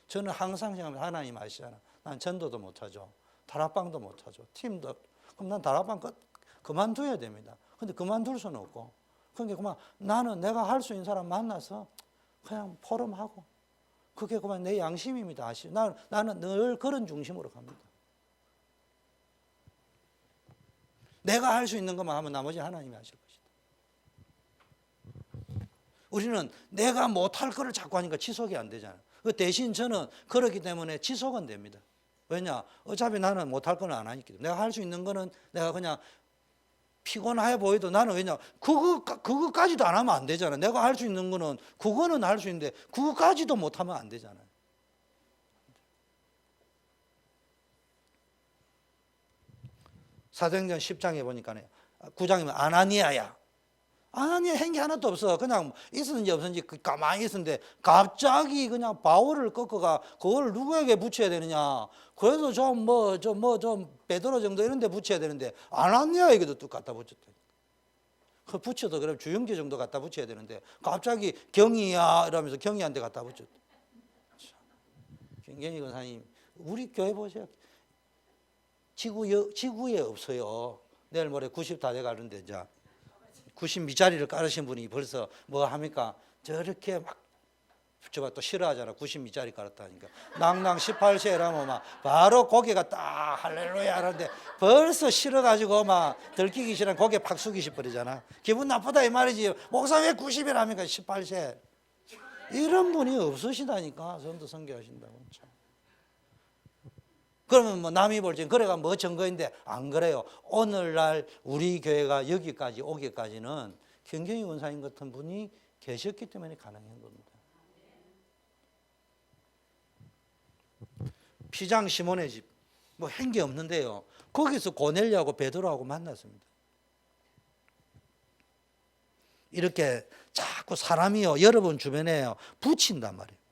저는 항상 생각하면 하나님 아시잖아. 난 전도도 못 하죠. 다락방도 못 하죠. 팀도. 그럼 난 다락방 그만둬야 됩니다. 근데 그만둘 수는 없고. 그러니까 그만 나는 내가 할 수 있는 사람 만나서 그냥 포럼하고 그게 그만 내 양심입니다. 나는 늘 그런 중심으로 갑니다. 내가 할 수 있는 것만 하면 나머지 하나님이 하실 것이다. 우리는 내가 못할 거를 자꾸 하니까 지속이 안 되잖아요. 대신 저는 그렇기 때문에 지속은 됩니다. 왜냐? 어차피 나는 못할 거는 안 하니까. 내가 할 수 있는 거는 내가 그냥 피곤해 보여도 나는 왜냐? 그거까지도 안 하면 안 되잖아요. 내가 할 수 있는 거는 그거는 할 수 있는데 그거까지도 못하면 안 되잖아요. 사도행전 10장에 보니까 9장이면 아나니아야. 아나니아 행기 하나도 없어. 그냥 있었는지 없었는지 가만히 있었는데 갑자기 그냥 바울을 꺾어가 그걸 누구에게 붙여야 되느냐. 그래서 좀 베드로 정도 이런 데 붙여야 되는데 아나니아에게도 또 갖다 붙였대. 그 붙여도 그럼 주영재 정도 갖다 붙여야 되는데 갑자기 경희야 이러면서 경희한테 갖다 붙였대. 김경희 권사님 우리 교회 보세요. 지구에 없어요. 내일 모레 90 다 돼가는데 이제 90 밑자리를 깔으신 분이 벌써 뭐 합니까? 저렇게 막 저봐 또 싫어하잖아. 90 밑자리 깔았다니까. 낭낭 18세라면 막 바로 고개가 딱 할렐루야 하는데 벌써 싫어가지고 막 들키기 싫은 고개 팍 숙이시 버리잖아. 기분 나쁘다 이 말이지. 목사 왜 90이랍니까? 18세. 이런 분이 없으시다니까. 전도 선교하신다고. 참. 그러면 뭐 남이 볼 땐 그래가 뭐 증거인데 안 그래요. 오늘날 우리 교회가 여기까지 오기까지는 김경희 권사님 같은 분이 계셨기 때문에 가능한 겁니다. 피장 시몬의 집, 뭐 한 게 없는데요. 거기서 고넬료하고 베드로하고 만났습니다. 이렇게 자꾸 사람이요 여러분 주변에요 붙인단 말이에요.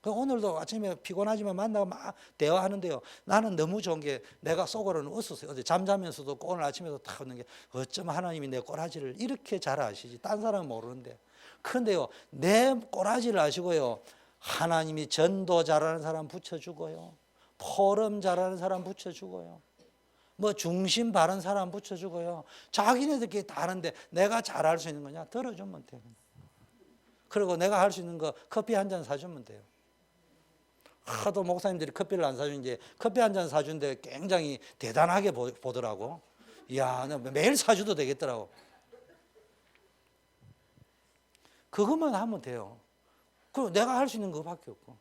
오늘도 아침에 피곤하지만 만나고 막 대화하는데요. 나는 너무 좋은 게 내가 속으로는 웃었어요. 어제 잠자면서도 오늘 아침에도 딱 웃는 게 어쩜 하나님이 내 꼬라지를 이렇게 잘 아시지. 딴 사람은 모르는데. 그런데요. 내 꼬라지를 아시고요. 하나님이 전도 잘하는 사람 붙여주고요. 포럼 잘하는 사람 붙여주고요. 뭐 중심 바른 사람 붙여주고요. 자기네들끼리 다 하는데 내가 잘할 수 있는 거냐? 들어주면 돼요. 그리고 내가 할 수 있는 거 커피 한 잔 사주면 돼요. 하도 목사님들이 커피를 안 사주는데 커피 한 잔 사주는데 굉장히 대단하게 보더라고. 이야, 매일 사줘도 되겠더라고. 그것만 하면 돼요. 그리고 내가 할 수 있는 그거밖에 없고.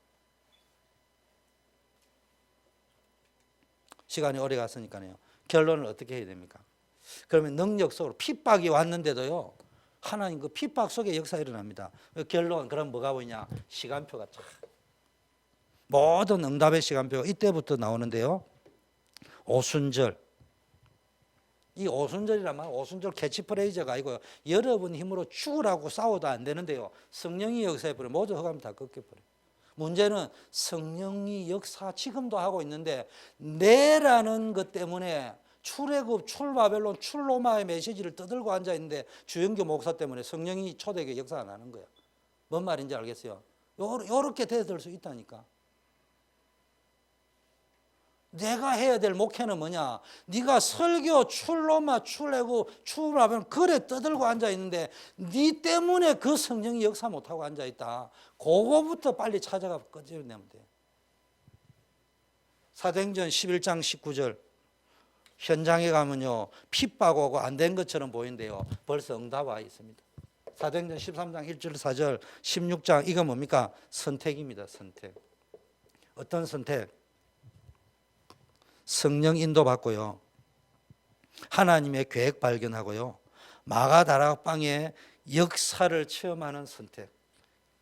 시간이 오래 갔으니까요. 결론을 어떻게 해야 됩니까? 그러면 능력 속으로 핍박이 왔는데도요. 하나님 그 핍박 속에 역사 일어납니다. 결론 그럼 뭐가 보이냐? 시간표가 쫙. 모든 응답의 시간표가 이때부터 나오는데요. 오순절. 이 오순절이란 오순절 캐치프레이즈가 아니고요. 여러분 힘으로 죽으라고 싸워도 안 되는데요. 성령이 역사해버려 모두 허가하면 다 꺾여버려요. 문제는 성령이 역사 지금도 하고 있는데 내라는 것 때문에 출애굽, 출바벨론, 출로마의 메시지를 떠들고 앉아있는데 주영교 목사 때문에 성령이 초대교회 역사 안 하는 거예요. 뭔 말인지 알겠어요? 요렇게 대들 수 있다니까. 내가 해야 될 목회는 뭐냐? 네가 설교, 출로마, 출애굽, 출바벨론 그래 떠들고 앉아있는데 네 때문에 그 성령이 역사 못하고 앉아있다. 그거부터 빨리 찾아가 꺼내면 돼. 사도행전 11장 19절 현장에 가면요 핍박 오고 안 된 것처럼 보이는데요 벌써 응답 와 있습니다. 사도행전 13장 1절 4절 16장 이거 뭡니까? 선택입니다. 선택. 어떤 선택? 성령 인도 받고요. 하나님의 계획 발견하고요. 마가다락방의 역사를 체험하는 선택.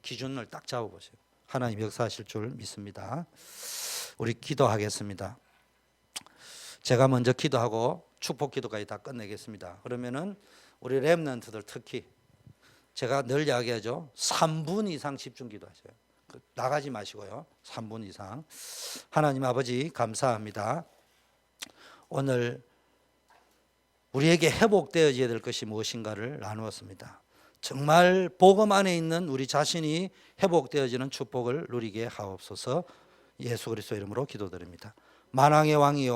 기준을 딱 잡아보세요. 하나님 역사하실 줄 믿습니다. 우리 기도하겠습니다. 제가 먼저 기도하고 축복 기도까지 다 끝내겠습니다. 그러면은 우리 렘넌트들 특히 제가 늘 이야기하죠. 3분 이상 집중 기도하세요. 나가지 마시고요. 3분 이상. 하나님 아버지 감사합니다. 오늘 우리에게 회복되어져야 될 것이 무엇인가를 나누었습니다. 정말 복음 안에 있는 우리 자신이 회복되어지는 축복을 누리게 하옵소서. 예수 그리스도 이름으로 기도드립니다. 만왕의 왕이요